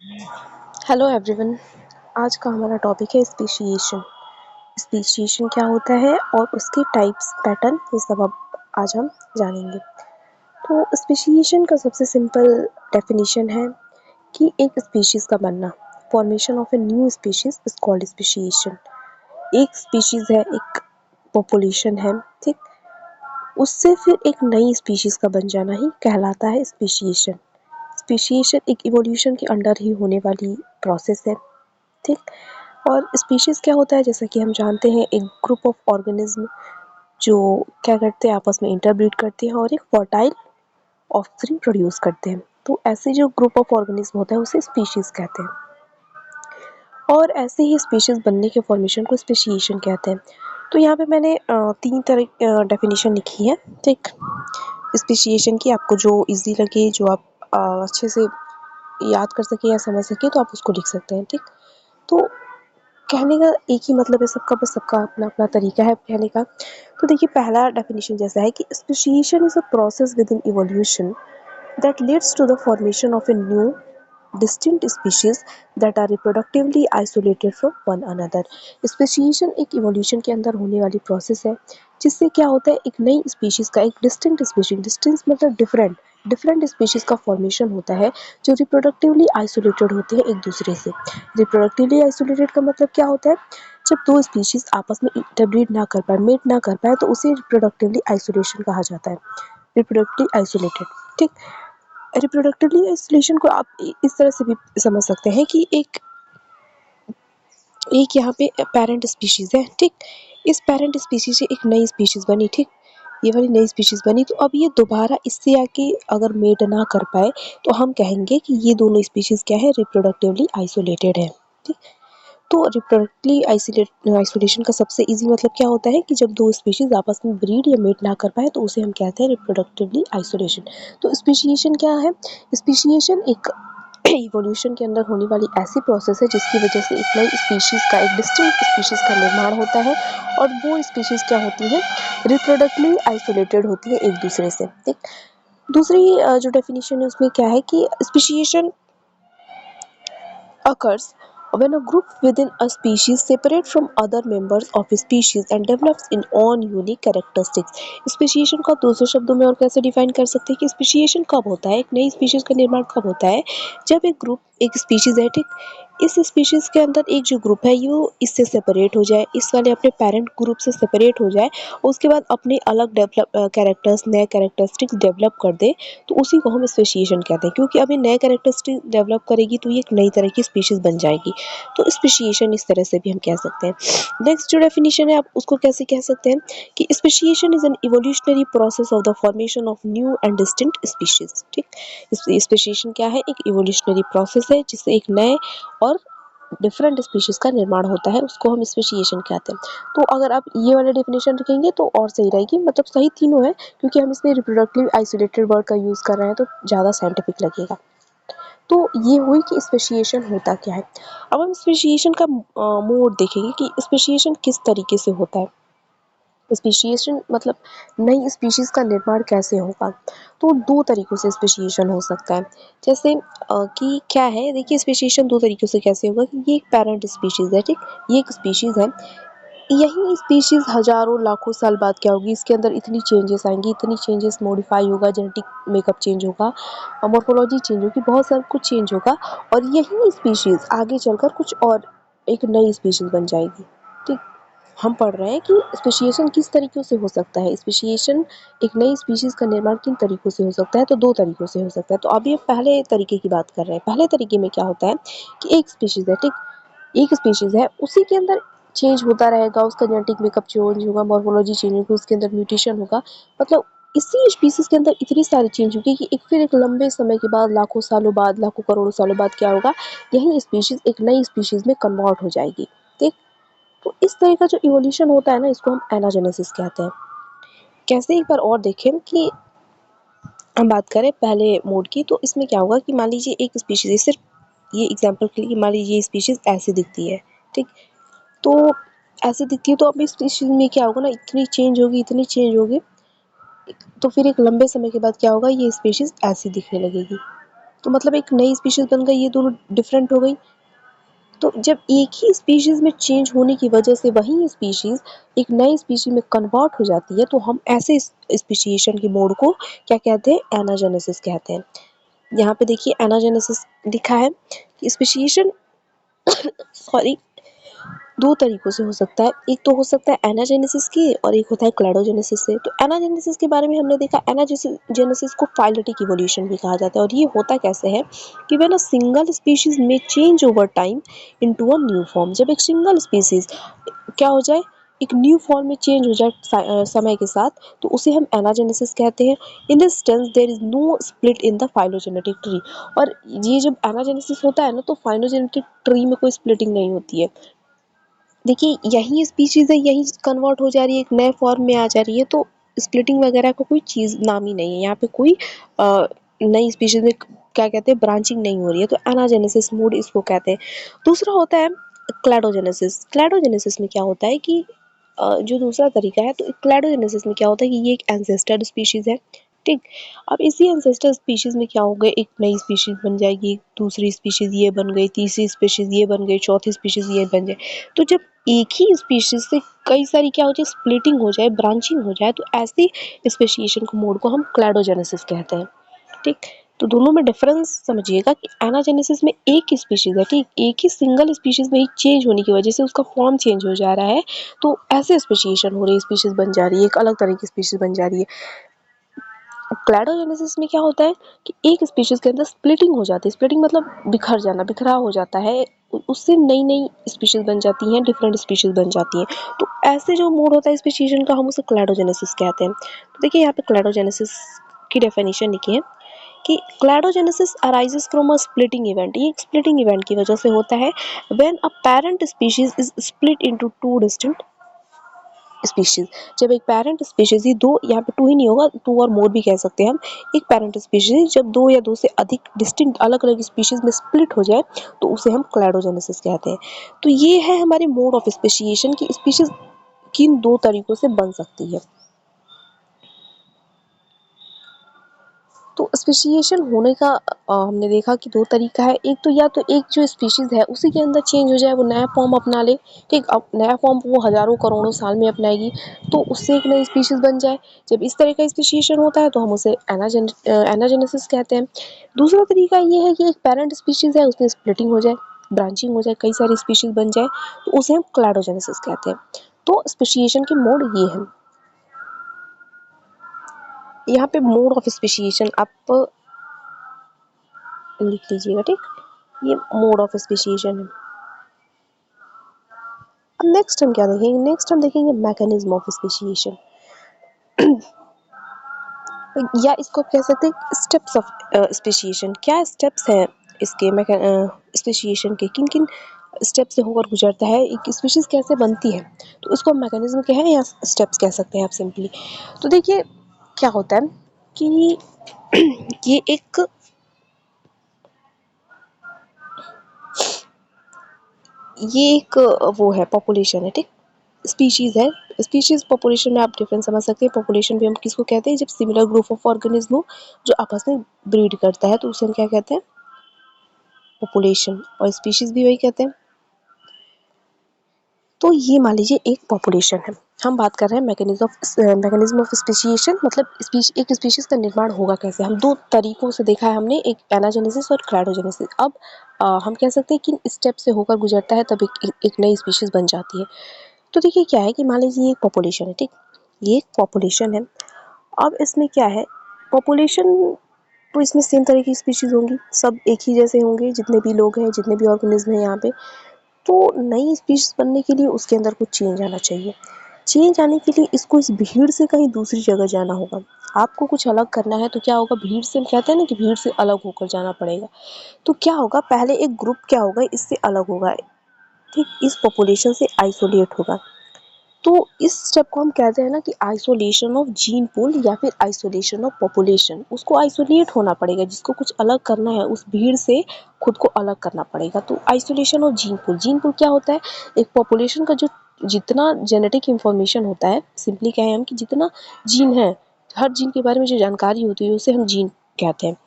Hello everyone. आज का हमारा टॉपिक है स्पीशीएशन। स्पीशीएशन क्या होता है और उसके टाइप्स पैटर्न ये सब अब आज हम जानेंगे। तो स्पीशीएशन का सबसे सिंपल डेफिनेशन है कि एक स्पीशीज का बनना, formation of a new species is called speciation. एक स्पीशीज है, एक पॉपुलेशन है, ठीक, उससे फिर एक नई स्पीशीज का बन जाना ही कहलाता है स्पीशीएशन। स्पीशीएशन एक इवोल्यूशन के अंडर ही होने वाली प्रोसेस है, ठीक। और स्पीशीज क्या होता है, जैसा कि हम जानते हैं, एक ग्रुप ऑफ ऑर्गेनिज्म जो क्या करते हैं, आपस में इंटरब्रीड करते हैं और एक फर्टाइल ऑफस्प्रिंग प्रोड्यूस करते हैं। तो ऐसे जो ग्रुप ऑफ ऑर्गेनिज्म होता है उसे स्पीशीज कहते हैं। और ऐसे ही स्पीशीज बनने के फॉर्मेशन को स्पेशिएशन कहते हैं। तो यहाँ पे मैंने तीन तरह डेफिनेशन लिखी है, ठीक, स्पेशिएशन की। आपको जो इजी लगे, जो आप अच्छे से याद कर सके या समझ सके, तो आप उसको लिख सकते हैं, ठीक। तो कहने का एक ही मतलब है सबका, बस सबका अपना अपना तरीका है कहने का। तो देखिए, पहला डेफिनेशन जैसा है कि speciation is a process with in evolution that leads to the formation of a new distinct species that are reproductively isolated from one another। Speciation एक इवोल्यूशन के अंदर होने वाली प्रोसेस है जिससे क्या होता है, एक नई स्पीशीज का, एक डिस्टिंक्ट स्पीशीज, डिस्टिंक्ट मतलब डिफरेंट डिफरेंट स्पीशीज का फॉर्मेशन होता है जो रिप्रोडक्टिवली आइसोलेटेड होते हैं एक दूसरे से। रिप्रोडक्टिवली आइसोलेटेड का मतलब क्या होता है, जब दो स्पीशीज आपस में इंटरब्रीड ना कर पाए, मेट ना कर पाए, तो उसे रिप्रोडक्टिवली आइसोलेशन कहा जाता है, रिप्रोडक्टिवली आइसोलेटेड, ठीक। रिप्रोडक्टिवली आइसोलेशन को आप इस तरह से भी समझ सकते हैं कि एक एक यहाँ पे पेरेंट स्पीशीज है, ठीक। इस पेरेंट स्पीशीज से एक नई स्पीशीज बनी, ठीक। ये वाली नई स्पीशीज बनी, तो अब ये दोबारा इससे आके अगर मेट ना कर पाए तो हम कहेंगे कि ये दोनों स्पीशीज क्या है, रिप्रोडक्टिवली आइसोलेटेड है, ठीक। तो रिप्रोडक्टिवली आइसोलेशन का सबसे इजी मतलब क्या होता है कि जब दो स्पीशीज आपस में ब्रीड या मेट ना कर पाए तो उसे हम कहते हैं रिप्रोडक्टिवली आइसोलेशन। तो स्पीशीएशन क्या है, स्पीशीएशन एक इवोल्यूशन के अंदर होने वाली ऐसी प्रोसेस है जिसकी वजह से एक नई स्पीशीज का, एक डिस्टिंक्ट स्पीशीज का निर्माण होता है। और वो स्पीशीज क्या होती है, रिप्रोडक्टिवली आइसोलेटेड होती है एक दूसरे से, ठीक। दूसरी जो डेफिनेशन है उसमें क्या है कि स्पीशीएशन occurs when a group within a species separate from other members of a species and develops its own unique characteristics। Speciation को आप दूसरे शब्दों में और कैसे डिफाइन कर सकते हैं कि स्पेशिएशन कब होता है, एक नई स्पीशीज का निर्माण कब होता है, जब एक ग्रुप, एक स्पीशीज है, ठीक, इस स्पीशीज के अंदर एक जो ग्रुप है वो इससे सेपरेट हो जाए, इस वाले अपने पेरेंट ग्रुप से सेपरेट हो जाए, और उसके बाद अपने अलग डेवलप कैरेक्टर्स, नए कैरेक्टरिस्टिक्स डेवलप कर दे, तो उसी को हम स्पेशिएशन कहते हैं। क्योंकि अभी नए कैरेक्टरिस्टिक डेवलप करेगी तो ये एक नई तरह की स्पीशीज बन जाएगी। तो स्पेशिएशन इस तरह से भी हम कह सकते हैं। नेक्स्ट जो डेफिनेशन है, आप उसको कैसे कह सकते हैं कि speciation is an evolutionary process of the formation of new and distinct species, ठीक। स्पेशिएशन क्या है, एक इवोल्यूशनरी प्रोसेस है जिससे एक नए और डिफरेंट स्पीशीज का निर्माण होता है, उसको हम स्पेशिएशन कहते हैं। तो अगर आप ये वाला डेफिनेशन रखेंगे तो और सही रहेगी, मतलब सही तीनों है, क्योंकि हम इसमें रिप्रोडक्टिव आइसोलेटेड वर्ड का यूज़ कर रहे हैं तो ज़्यादा साइंटिफिक लगेगा। तो ये हुई कि स्पेशिएशन होता क्या है। अब हम स्पेशिएशन का मोड देखेंगे कि स्पेशिएशन किस तरीके से होता है। स्पेशिएशन मतलब नई स्पीशीज का निर्माण कैसे होगा। तो दो तरीकों से स्पेशिएशन हो सकता है। जैसे कि क्या है, देखिए, स्पेशिएशन दो तरीकों से कैसे होगा कि ये एक पेरेंट स्पीशीज है, ठीक, ये एक स्पीशीज है, यही स्पीशीज हजारों लाखों साल बाद क्या होगी, इसके अंदर इतनी चेंजेस आएंगी, इतनी चेंजेस मॉडिफाई होगा, जेनेटिक मेकअप चेंज होगा, मॉर्फोलॉजी चेंज होगी, बहुत सारा कुछ चेंज होगा, और यही स्पीशीज आगे चलकर कुछ और एक नई स्पीशीज बन जाएगी, ठीक। हम पढ़ रहे हैं कि स्पेशिएशन किस तरीकों से हो सकता है, स्पेशिएशन एक नई स्पीशीज का निर्माण किन तरीकों से हो सकता है, तो दो तरीकों से हो सकता है। तो अभी पहले तरीके की बात कर रहे हैं। पहले तरीके में क्या होता है कि एक स्पीशीज है, ठीक, एक स्पीशीज है, उसी के अंदर चेंज होता रहेगा, उसका जेनेटिक मेकअप चेंज होगा, मॉर्फोलॉजी चेंज होगी, उसके अंदर म्यूटेशन होगा, मतलब इसी स्पीशीज के अंदर इतनी सारी चेंज होगी कि एक फिर एक लंबे समय के बाद, लाखों सालों बाद, लाखों करोड़ों सालों बाद क्या होगा, यही स्पीशीज एक नई स्पीशीज में कन्वर्ट हो जाएगी, ठीक। तो इस तरह का जो इवोल्यूशन होता है ना, इसको हम एनाजेनेसिस कहते हैं। कैसे, एक बार और देखें कि हम बात करें पहले मोड की, तो इसमें क्या होगा कि मान लीजिए एक स्पीशीज, सिर्फ ये एग्जांपल के लिए, मान लीजिए ये स्पीशीज ऐसी दिखती है, ठीक। तो ऐसे दिखती है, तो अब इस स्पीशीज में क्या होगा ना, इतनी चेंज होगी, इतनी चेंज होगी, तो फिर एक लंबे समय के बाद क्या होगा, ये स्पीशीज ऐसी दिखने लगेगी, तो मतलब एक नई स्पीशीज़ बन गई, ये दोनों डिफरेंट हो गई। तो जब एक ही स्पीशीज़ में चेंज होने की वजह से वही स्पीशीज़ एक नई स्पीशीज़ में कन्वर्ट हो जाती है, तो हम ऐसे स्पीशीएशन के मोड को क्या कहते हैं? एनाजेनेसिस कहते हैं। यहाँ पे देखिए एनाजेनेसिस लिखा है कि स्पीशीएशन सॉरी 2 तरीकों से हो सकता है। एक तो हो सकता है एनाजेनेसिस की और एक होता है क्लैडोजेनेसिस से। तो एनाजेनेसिस के बारे में हमने देखा, जेनेसिस को फाइलेटिक इवोल्यूशन भी कहा जाता है और ये होता कैसे है कि व्हेन अ सिंगल स्पीशीज में change over time into a new form. जब एक सिंगल स्पीशीज क्या हो जाए, एक न्यू फॉर्म में चेंज हो जाए समय के साथ, तो उसे हम एनाजेनेसिस कहते हैं। In this sense there is no split in the phylogenetic tree. और ये जब एनाजेनेसिस होता है ना, तो फाइलोजेनेटिक ट्री में कोई स्प्लिटिंग नहीं होती है। देखिए यही स्पीशीज़ है, यही कन्वर्ट हो जा रही है, एक नए फॉर्म में आ जा रही है, तो स्प्लिटिंग वगैरह का कोई चीज़ नाम ही नहीं है। यहाँ पे कोई नई स्पीशीज़ में क्या कहते हैं, ब्रांचिंग नहीं हो रही है, तो एनाजेनेसिस मोड इसको कहते हैं। दूसरा होता है क्लैडोजेनेसिस। क्लैडोजेनेसिस में क्या होता है कि जो दूसरा तरीका है, तो क्लैडोजेनेसिस में क्या होता है कि ये एक एंसेस्टर स्पीशीज़ है, ठीक। अब इसी एंसेस्टर स्पीशीज़ में क्या हो गया, एक नई स्पीशीज़ बन जाएगी, दूसरी स्पीशीज़ ये बन गई, तीसरी स्पीशीज़ ये बन गई, चौथी स्पीशीज़ ये बन जाए। तो जब एक ही स्पीशीज़ से कई सारी क्या हो जाए, स्प्लिटिंग हो जाए, ब्रांचिंग हो जाए, तो ऐसी स्पेसिएशन को मोड को हम क्लैडोजेनेसिस कहते हैं, ठीक। तो दोनों में डिफरेंस समझिएगा कि एनाजेनेसिस में एक ही स्पीशीज़ है, ठीक, एक ही सिंगल स्पीशीज़ में ही चेंज होने की वजह से उसका फॉर्म चेंज हो जा रहा है, तो ऐसे स्पेसिएशन हो रही है, स्पीशीज़ बन जा रही है, एक अलग तरह की स्पीशीज़ बन जा रही है। क्लैडोजेनेसिस में क्या होता है कि एक स्पीशीज के अंदर स्प्लिटिंग हो जाती है। स्प्लिटिंग मतलब बिखर जाना, बिखराव हो जाता है, उससे नई नई स्पीशीज बन जाती हैं, डिफरेंट स्पीशीज बन जाती हैं। तो ऐसे जो मोड होता है स्पीशीशन का, हम उसे क्लैडोजेनेसिस कहते हैं। तो देखिए यहाँ पे क्लैडोजेनेसिस की डेफिनेशन लिखी है कि cladogenesis arises from a splitting event. ये एक स्प्लिटिंग इवेंट की वजह से होता है। When a parent species is split into two distinct species. जब एक पेरेंट स्पीशीज ही दो, यहाँ पे टू ही नहीं होगा, टू और मोर भी कह सकते हैं हम। एक पेरेंट स्पीशीज जब दो या दो से अधिक डिस्टिंक्ट अलग अलग स्पीशीज में स्प्लिट हो जाए, तो उसे हम क्लैडोजेनेसिस कहते हैं। तो ये है हमारे मोड ऑफ स्पेसिएशन की स्पीशीज किन दो तरीकों से बन सकती है। तो स्पेसिएशन होने का हमने देखा कि दो तरीका है। एक तो या तो एक जो स्पीशीज़ है उसी के अंदर चेंज हो जाए, वो नया फॉर्म अपना ले, ठीक। अब नया फॉर्म वो हज़ारों करोड़ों साल में अपनाएगी, तो उससे एक नई स्पीशीज़ बन जाए। जब इस तरह का स्पेसिएशन होता है तो हम उसे एनाजेनेसिस कहते हैं। दूसरा तरीका ये है कि एक पेरेंट स्पीशीज़ है, उसमें स्प्लिटिंग हो जाए, ब्रांचिंग हो जाए, कई सारी स्पीशीज़ बन जाए, तो उसे हम क्लैडोजेनेसिस कहते हैं। तो स्पेसिएशन के मोड ये हैं। यहाँ पे मोड ऑफ स्पेसिएशन आप लिख लीजिएगा, ठीक। ये मोड ऑफ स्पेसिएशन है। अब नेक्स्ट हम क्या देखेंगे, नेक्स्ट हम देखेंगे मैकेनिज्म ऑफ स्पेसिएशन, या इसको कह सकते हैं स्टेप्स ऑफ स्पेसिएशन। क्या स्टेप्स हैं इसके स्पेसिएशन के, किन किन स्टेप से होकर गुजरता है, एक स्पीशीज कैसे बनती है, तो इसको मैकेनिज्म कहें या स्टेप्स कह सकते हैं आप सिंपली। तो देखिए क्या होता है कि ये एक वो है, पॉपुलेशन है, ठीक। स्पीशीज है, स्पीशीज पॉपुलेशन में आप डिफरेंस समझ सकते हैं। पॉपुलेशन भी हम किसको कहते हैं, जब सिमिलर ग्रुप ऑफ ऑर्गेनिज्म हो जो आपस में ब्रीड करता है, तो उसे हम क्या कहते हैं, पॉपुलेशन। और स्पीशीज भी वही कहते हैं। तो ये मान लीजिए एक पॉपुलेशन है, हम बात कर रहे हैं मैकेनिज्म ऑफ स्पेसिएशन, मतलब एक स्पीशीज का निर्माण होगा कैसे। हम दो तरीकों से देखा है हमने, एक एनाजेनेसिस और क्लैडोजेनेसिस। अब हम कह सकते हैं कि स्टेप से होकर गुजरता है, तब एक नई स्पीशीज बन जाती है। तो देखिए क्या है कि मान लीजिए ये एक पॉपुलेशन है, ठीक। ये एक पॉपुलेशन है। अब इसमें क्या है, पॉपुलेशन, तो इसमें सेम तरह की स्पीशीज होंगी, सब एक ही जैसे होंगे, जितने भी लोग हैं, जितने भी ऑर्गेनिज्म हैं यहाँ पे। तो नई स्पीशीज बनने के लिए उसके अंदर कुछ चेंज आना चाहिए। चेंज आने के लिए इसको इस भीड़ से कहीं दूसरी जगह जाना होगा। आपको कुछ अलग करना है तो क्या होगा, भीड़ से, हम कहते हैं ना कि भीड़ से अलग होकर जाना पड़ेगा। तो क्या होगा, पहले एक ग्रुप क्या होगा, इससे अलग होगा, ठीक, इस पॉपुलेशन से आइसोलेट होगा। तो इस स्टेप को हम कहते हैं ना कि आइसोलेशन ऑफ जीन पूल या फिर आइसोलेशन ऑफ पॉपुलेशन। उसको आइसोलेट होना पड़ेगा, जिसको कुछ अलग करना है उस भीड़ से खुद को अलग करना पड़ेगा। तो isolation of gene pool, gene pool क्या होता है, एक पॉपुलेशन का जो जितना जेनेटिक इंफॉर्मेशन होता है, सिंपली कहें हम कि जितना जीन है, हर जीन के बारे में जो जानकारी होती है उसे हम जीन कहते हैं।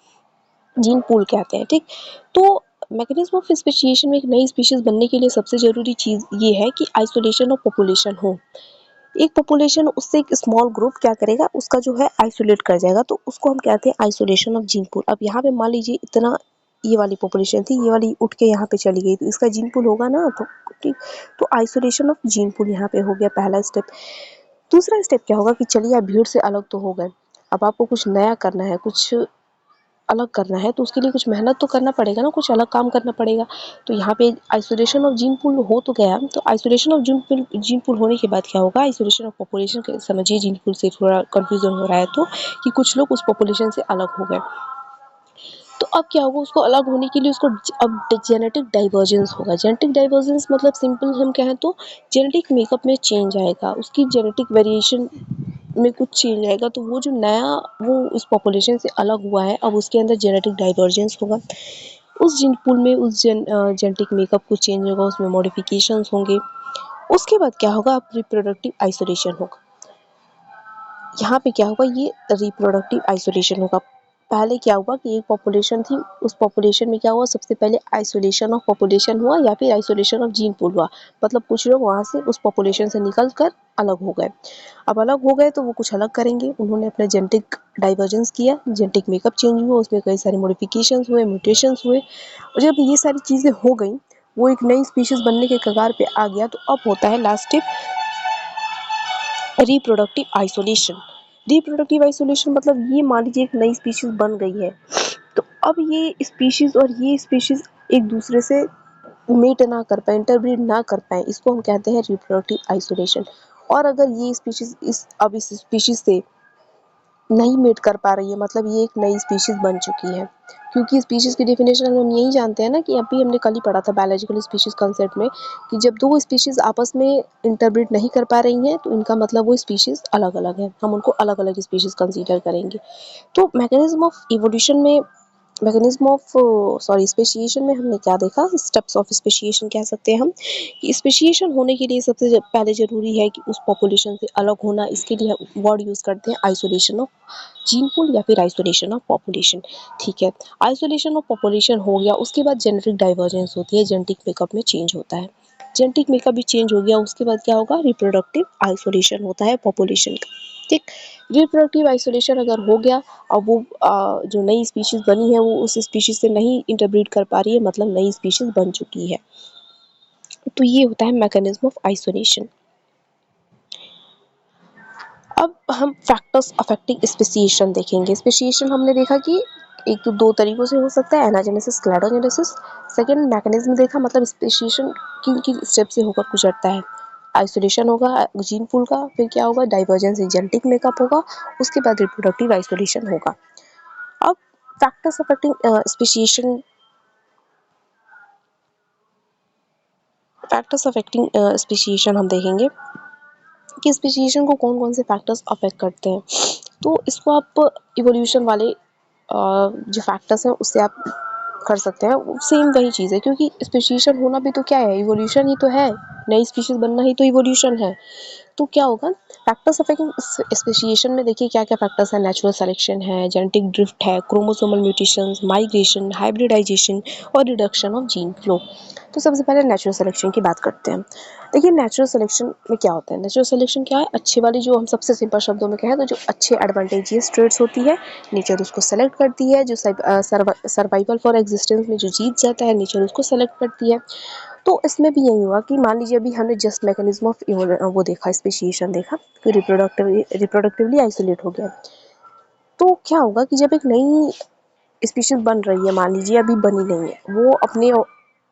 जीन पूल कहते हैं, ठीक। तो मैकेनिज्म ऑफ स्पेसिएशन में एक नई स्पीशीज बनने के लिए सबसे जरूरी चीज ये है कि आइसोलेशन ऑफ पॉपुलेशन हो। एक पॉपुलेशन उससे एक स्मॉल ग्रुप क्या करेगा, उसका जो है आइसोलेट कर जाएगा, तो उसको हम कहते हैं आइसोलेशन ऑफ जीन पूल। अब यहाँ पे मान लीजिए इतना ये वाली पॉपुलेशन थी, ये वाली उठ के यहाँ पे चली गई, तो इसका जीन पूल होगा ना, तो ठीक। तो आइसोलेशन ऑफ जीन पूल यहाँ पे हो गया पहला स्टेप। दूसरा स्टेप क्या होगा कि चलिए आप भीड़ से अलग तो हो गए, अब आपको कुछ नया करना है, कुछ अलग करना है, तो उसके लिए कुछ मेहनत तो करना पड़ेगा ना, कुछ अलग काम करना पड़ेगा। तो यहाँ पे आइसोलेशन ऑफ जीन पूल हो तो गया, तो आइसोलेशन ऑफ जीन पूल होने के बाद क्या होगा, आइसोलेशन ऑफ पॉपुलेशन समझिए, जीन पूल से थोड़ा कंफ्यूजन हो रहा है तो, कि कुछ लोग उस पॉपुलेशन से अलग हो गए। तो अब क्या होगा, उसको अलग होने के लिए उसको अब जेनेटिक डाइवर्जेंस होगा। जेनेटिक डाइवर्जेंस मतलब सिंपल हम कहें तो जेनेटिक मेकअप में चेंज आएगा, उसकी जेनेटिक वेरिएशन में कुछ चेंज आएगा, तो वो जो नया वो उस पॉपुलेशन से अलग हुआ है, अब उसके अंदर जेनेटिक डाइवर्जेंस होगा, उस जीन पूल में उस जेनेटिक मेकअप कुछ चेंज होगा, उसमें मॉडिफिकेशंस होंगे। उसके बाद क्या होगा, अब रिप्रोडक्टिव आइसोलेशन होगा। यहाँ पे क्या होगा, ये रिप्रोडक्टिव आइसोलेशन होगा। पहले क्या हुआ कि एक पॉपुलेशन थी, उस पॉपुलेशन में क्या हुआ, सबसे पहले आइसोलेशन ऑफ पॉपुलेशन हुआ या फिर आइसोलेशन ऑफ जीन पूल हुआ, मतलब कुछ लोग वहाँ से उस पॉपुलेशन से निकल कर अलग हो गए। अब अलग हो गए तो वो कुछ अलग करेंगे, उन्होंने अपना जेनेटिक डाइवर्जेंस किया, जेनेटिक मेकअप चेंज हुआ, उसमें कई सारे मॉडिफिकेशंस हुए, म्यूटेशंस हुए, और जब ये सारी चीज़ें हो गई, वो एक नई स्पीशीज बनने के कगार पे आ गया, तो अब होता है last step reproductive isolation. Reproductive isolation मतलब ये मान लीजिए एक नई स्पीशीज बन गई है, तो अब ये स्पीशीज और ये स्पीशीज एक दूसरे से मेट ना कर पाए, इंटरब्रीड ना कर पाए, इसको हम कहते हैं रिप्रोडक्टिव आइसोलेशन। और अगर ये स्पीशीज इस स्पीशीज से नहीं मेट कर पा रही है, मतलब ये एक नई स्पीशीज बन चुकी है, क्योंकि स्पीशीज की डेफिनेशन हम यही जानते हैं ना, कि अभी हमने कल ही पढ़ा था बायोलॉजिकल स्पीशीज कॉन्सेप्ट में, कि जब दो स्पीशीज आपस में इंटरब्रीड नहीं कर पा रही हैं, तो इनका मतलब वो स्पीशीज अलग अलग है, हम उनको अलग अलग स्पीशीज कंसीडर करेंगे। तो मैकेनिज्म ऑफ इवोल्यूशन में, मैकेनिज्म ऑफ सॉरी स्पेशिएशन में हमने क्या देखा, स्टेप्स ऑफ स्पेशिएशन कह सकते हैं हम, कि स्पेशिएशन होने के लिए सबसे पहले जरूरी है कि उस पॉपुलेशन से अलग होना, इसके लिए वर्ड यूज करते हैं आइसोलेशन ऑफ जीन पूल या फिर आइसोलेशन ऑफ पॉपुलेशन, ठीक है। आइसोलेशन ऑफ पॉपुलेशन हो गया, उसके बाद जेनेटिक डाइवर्जेंस होती है, जेनेटिक मेकअप में चेंज होता है, जेनेटिक मेकअप भी चेंज हो गया, उसके बाद क्या होगा, रिप्रोडक्टिव आइसोलेशन होता है पॉपुलेशन का, ठीक। रिप्रोडक्टिव आइसोलेशन अगर हो गया, अब वो जो नई स्पीशीज बनी है वो उस स्पीशीज से नहीं इंटरब्रीड कर पा रही है, मतलब नई स्पीशीज बन चुकी है, तो ये होता है मैकेनिज्म ऑफ आइसोलेशन। अब हम फैक्टर्स अफेक्टिंग स्पेसिएशन देखेंगे। स्पेसिएशन हमने देखा कि एक तो दो तरीकों से हो सकता है, एनाजेनेसिस, क्लैडोजेनेसिस। सेकंड मैकेनिज्म देखा, मतलब स्पेसिएशन किन किन स्टेप से होकर गुजरता है। आइसोलेशन होगा जीन पूल का, फिर क्या होगा, डाइवर्जेंस इन जेनेटिक मेकअप होगा, उसके बाद रिप्रोडक्टिव आइसोलेशन होगा। अब factors affecting speciation, factors affecting speciation हम देखेंगे कि स्पेसिएशन को कौन कौन से फैक्टर्स अफेक्ट करते हैं। तो इसको आप इवोल्यूशन वाले जो फैक्टर्स हैं उससे आप कर सकते हैं, सेम वही चीज़ है, क्योंकि स्पेसिएशन होना भी तो क्या है, इवोल्यूशन ही तो है, नई स्पीशीज बनना ही तो इवोल्यूशन है। तो क्या होगा, फैक्टर्स अफेक्टिंग स्पेसिएशन में देखिए क्या क्या फैक्टर्स है, नेचुरल सिलेक्शन है, जेनेटिक ड्रिफ्ट है, क्रोमोसोमल म्यूटेशंस, माइग्रेशन, हाइब्रिडाइजेशन और रिडक्शन ऑफ जीन फ्लो। तो सबसे पहले नेचुरल सिलेक्शन की बात करते हैं। देखिए नेचुरल सिलेक्शन में क्या होता है, नेचुरल सिलेक्शन क्या है, अच्छे वाली, जो हम सबसे सिंपल शब्दों में कहें तो जो अच्छे एडवांटेजियस ट्रेड्स होती है, नेचर उसको सेलेक्ट करती है, जो सर्वाइवल फॉर एग्जिस्टेंस में जो जीत जाता है, नेचर उसको सेलेक्ट करती है। तो इसमें भी यही हुआ कि मान लीजिए अभी हमने जस्ट मैकेनिज्म ऑफ वो देखा, स्पेसिएशन देखा, कि रिप्रोडक्टिवली आइसोलेट हो गया। तो क्या होगा कि जब एक नई स्पीशीज बन रही है, मान लीजिए अभी बनी नहीं है, वो अपने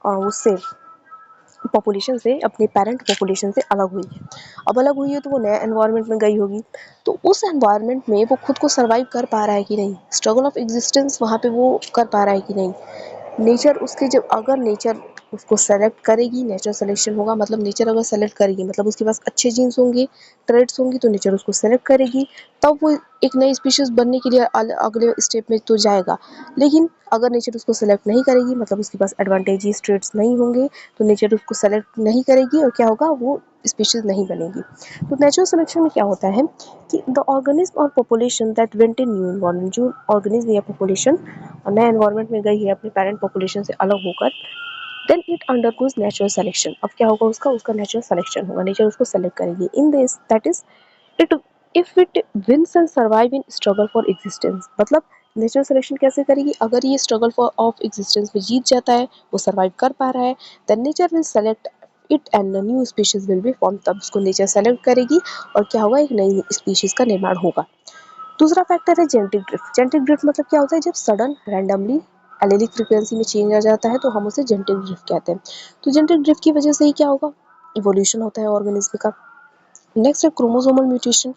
उससे पॉपुलेशन से, अपने पेरेंट पॉपुलेशन से अलग हुई है। अब अलग हुई है तो वो नए एनवायरनमेंट में गई होगी, तो उस एनवायरनमेंट में वो खुद को सर्वाइव कर पा रहा है कि नहीं, स्ट्रगल ऑफ एग्जिस्टेंस वहाँ पे वो कर पा रहा है कि नहीं। नेचर उसके, जब अगर नेचर उसको सेलेक्ट करेगी, नेचर सिलेक्शन होगा, मतलब नेचर अगर सेलेक्ट करेगी, मतलब उसके पास अच्छे जीन्स होंगे, ट्रेड्स होंगी, तो नेचर उसको सेलेक्ट करेगी, तब वो एक नई स्पीशीज बनने के लिए अगले स्टेप में तो जाएगा। लेकिन अगर नेचर उसको सेलेक्ट नहीं करेगी, मतलब उसके पास एडवांटेजेस ट्रेड्स नहीं होंगे, तो नेचर उसको सेलेक्ट नहीं करेगी, और क्या होगा, वो स्पीशीज नहीं बनेगी। तो नेचुरल सिलेक्शन में क्या होता है कि द ऑर्गेनिज्म और population that went in new environment, जो ऑर्गेनिज्म या पॉपुलेशन नए एनवायरनमेंट में गई है अपने पेरेंट पॉपुलेशन से अलग होकर, then it undergoes natural selection. अब क्या होगा उसका नेचुरल सिलेक्शन होगा, नेचर उसको सेलेक्ट करेगी। In this that is it, if it wins and survive in struggle for existence, मतलब नेचुरल सिलेक्शन कैसे करेगी, अगर ये स्ट्रगल फॉर ऑफ एग्जिस्टेंस में जीत जाता है, वो सर्वाइव कर पा रहा है, then nature will select it and a new species will be form, तब उसको नेचर सेलेक्ट करेगी और क्या होगा, एक नई स्पीशीज का निर्माण होगा। दूसरा फैक्टर है जेनेटिक ड्रिफ्ट। जेनेटिक ड्रिफ्ट मतलब क्या होता है, जब सडन रैंडमली एलेलिक फ्रीक्वेंसी में चेंज आ जाता है तो हम उसे जेनेटिक ड्रिफ्ट कहते हैं। तो जेनेटिक ड्रिफ्ट की वजह से ही क्या होगा, इवोल्यूशन होता है ऑर्गेनिज्म का। नेक्स्ट है क्रोमोसोमल म्यूटेशन।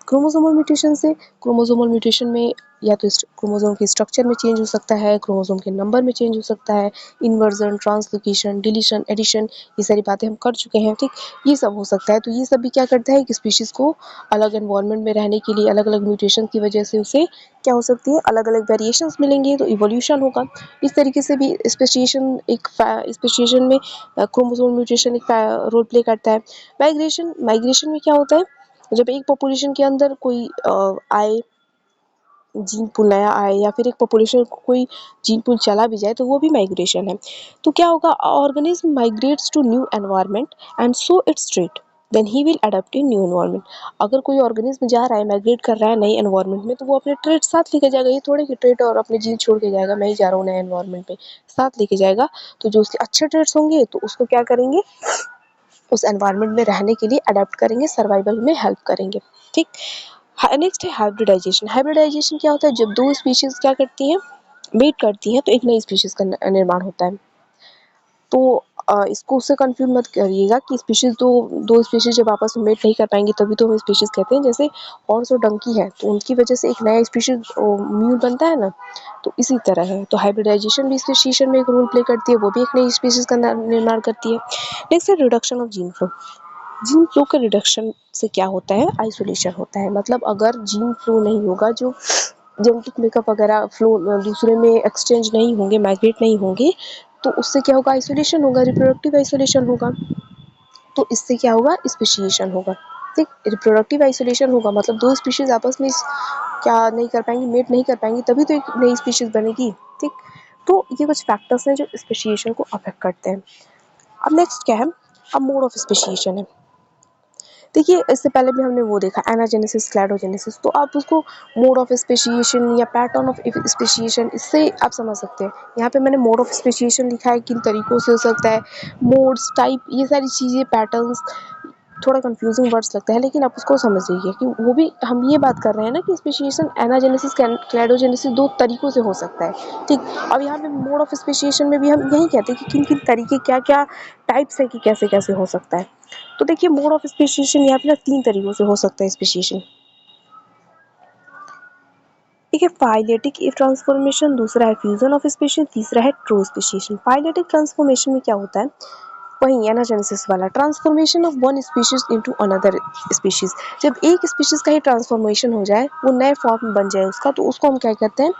क्रोमोसोमल म्यूटेशन से, क्रोमोसोमल म्यूटेशन में या तो क्रोमोसोम के स्ट्रक्चर में चेंज हो सकता है, क्रोमोसोम के नंबर में चेंज हो सकता है, इन्वर्जन, ट्रांसलोकेशन, डिलीशन, एडिशन, ये सारी बातें हम कर चुके हैं, ठीक। ये सब हो सकता है। तो ये सब भी क्या करता है, एक स्पीशीज को अलग एनवायरनमेंट में रहने के लिए अलग अलग म्यूटेशन की वजह से उसे क्या हो सकती है, अलग अलग वेरिएशंस मिलेंगे तो इवोल्यूशन होगा। इस तरीके से भी स्पेसिएशन एक स्पेसिएशन में क्रोमोसोम म्यूटेशन एक रोल प्ले करता है। माइग्रेशन, माइग्रेशन में क्या होता है, जब एक पॉपुलेशन के अंदर कोई आए, जीन पूल नया आए, या फिर एक पॉपुलेशन को कोई जीन पूल चला भी जाए, तो वो भी माइग्रेशन है। तो क्या होगा, organism migrates to new environment and so its trait, then he will adapt in new environment. अगर कोई ऑर्गेनिज्म जा रहा है, माइग्रेट कर रहा है नई एनवायरनमेंट में, तो वो अपने ट्रेट साथ लेके जाएगा। ये थोड़े कि ट्रेट और अपने जीन छोड़ के जाएगा, मैं ही जा रहा हूँ नए एनवायरनमेंट पे, साथ लेके जाएगा। तो जो उसके अच्छे ट्रेट्स होंगे तो उसको क्या करेंगे, उस एनवायरनमेंट में रहने के लिए अडेप्ट करेंगे, सर्वाइवल में हेल्प करेंगे, ठीक। नेक्स्ट है हाइब्रिडाइजेशन। हाइब्रिडाइजेशन क्या होता है, जब दो स्पीशीज क्या करती हैं, मीट करती हैं, तो एक नई स्पीशीज का निर्माण होता है। तो इसको उससे कंफ्यूज मत करिएगा कि स्पीशीज दो दो स्पीशीज जब आपस में मेट नहीं कर पाएंगी तभी तो हम स्पीशीज कहते हैं। जैसे हॉर्स और डंकी है, तो उनकी वजह से एक नया स्पीशीज म्यूल बनता है ना, तो इसी तरह है। तो हाइब्रिडाइजेशन भी स्पीशीशन में एक रोल प्ले करती है, वो भी एक नई स्पीशीज का निर्माण करती है। नेक्स्ट है reduction of gene flow. Gene flow के रिडक्शन से क्या होता है, आइसोलेशन होता है। मतलब अगर जीन फ्लो नहीं होगा, जो जेनेटिक मेकअप वगैरह फ्लो दूसरे में एक्सचेंज नहीं होंगे, माइग्रेट नहीं होंगे, तो उससे क्या होगा, आइसोलेशन होगा, रिप्रोडक्टिव आइसोलेशन होगा। तो इससे क्या होगा, स्पेसिएशन होगा, ठीक। रिप्रोडक्टिव आइसोलेशन होगा मतलब दो स्पीशीज आपस में क्या नहीं कर पाएंगी, मेट नहीं कर पाएंगी, तभी तो एक नई स्पीशीज बनेगी, ठीक। तो ये कुछ फैक्टर्स हैं जो स्पेसिएशन को अफेक्ट करते हैं। अब नेक्स्ट क्या है, अब मोड ऑफ स्पेसिएशन है। देखिए इससे पहले भी हमने वो देखा एनाजेनेसिस, क्लैडोजेनेसिस, तो आप उसको मोड ऑफ स्पेसिएशन या पैटर्न ऑफ स्पेसिएशन, इससे आप समझ सकते हैं। यहाँ पे मैंने मोड ऑफ स्पेसिएशन लिखा है, किन तरीकों से हो सकता है, मोड्स, टाइप, ये सारी चीज़ें, पैटर्न्स, थोड़ा कंफ्यूजिंग वर्ड्स लगता है, लेकिन आप उसको समझ लीजिए कि वो भी हम ये बात कर रहे हैं ना कि स्पेसिएशन एनाजेनेसिस, क्लैडोजेनेसिस दो तरीकों से हो सकता है, ठीक। अब यहाँ पे मोड ऑफ स्पेसिएशन में भी हम यही कहते हैं कि किन किन तरीके, क्या क्या टाइप्स है कि कैसे कैसे हो सकता है। तो देखिए मोड ऑफ स्पेसिएशन यहाँ पे ना तीन तरीकों से हो सकता है स्पेसिएशन। ठीक है, फाइलेटिक ट्रांसफॉर्मेशन, दूसरा है फ्यूजन ऑफ स्पीशीज, तीसरा है ट्रू स्पेसिएशन। फाइलेटिक ट्रांसफॉर्मेशन में क्या होता है, वही एनाजेनेसिस वाला, transformation of one species into another species. जब एक स्पीशीज का ही ट्रांसफॉर्मेशन हो जाए, वो नए फॉर्म बन जाए उसका, तो उसको हम क्या कहते हैं,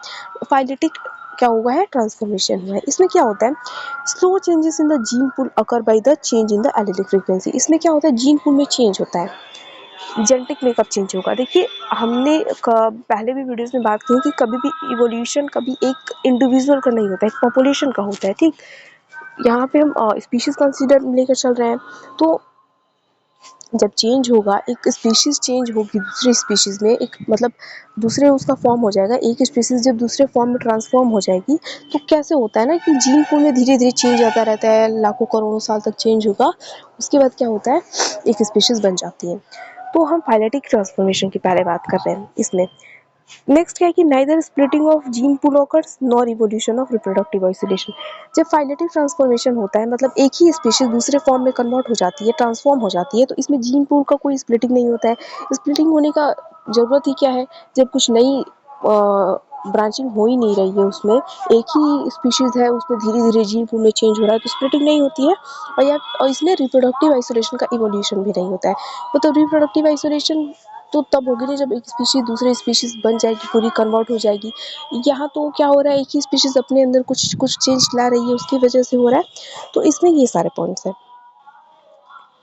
फाइलेटिक क्या हुआ है, ट्रांसफॉर्मेशन हुआ है। इसमें क्या होता है, slow changes in the gene pool occur by the change in the allylic frequency. इसमें क्या होता है, जीन पूल में चेंज होता है, जेनेटिक मेकअप चेंज होगा। देखिए हमने पहले भी वीडियोस में बात की है कि कभी भी इवोल्यूशन कभी एक इंडिविजुअल का नहीं होता है, एक पॉपुलेशन का होता है, ठीक। यहाँ पे हम स्पीशीज कंसीडर लेकर चल रहे हैं। तो जब चेंज होगा, एक स्पीशीज चेंज होगी दूसरी स्पीशीज में, एक मतलब दूसरे उसका फॉर्म हो जाएगा, एक स्पीशीज जब दूसरे फॉर्म में ट्रांसफॉर्म हो जाएगी, तो कैसे होता है ना कि जीन पूल में धीरे धीरे चेंज आता रहता है, लाखों करोड़ों साल तक चेंज होगा, उसके बाद क्या होता है, एक स्पीशीज बन जाती है। तो हम फाइलेटिक ट्रांसफॉर्मेशन की पहले बात कर रहे हैं इसमें। नेक्स्ट क्या है कि neither splitting of gene pool occurs nor evolution of reproductive isolation. जब फाइलेटिव ट्रांसफॉर्मेशन होता है, मतलब एक ही स्पीशीज दूसरे फॉर्म में कन्वर्ट हो जाती है, ट्रांसफॉर्म हो जाती है, तो इसमें जीन पूल का कोई स्प्लिटिंग नहीं होता है। स्प्लिटिंग होने का जरूरत ही क्या है, जब कुछ नई ब्रांचिंग हो ही नहीं रही है, उसमें एक ही स्पीशीज है, उसमें धीरे धीरे जीन पूल में चेंज हो रहा है, तो स्प्लिटिंग नहीं होती है। और इसमें रिप्रोडक्टिव आइसोलेशन का इवोल्यूशन भी नहीं होता है। मतलब रिप्रोडक्टिव आइसोलेशन तो तब होगी ना जब एक स्पीशीज दूसरे स्पीशीज बन जाएगी, पूरी कन्वर्ट हो जाएगी। यहाँ तो क्या हो रहा है, एक ही स्पीशीज अपने अंदर कुछ कुछ चेंज ला रही है, उसकी वजह से हो रहा है। तो इसमें ये सारे पॉइंट्स हैं।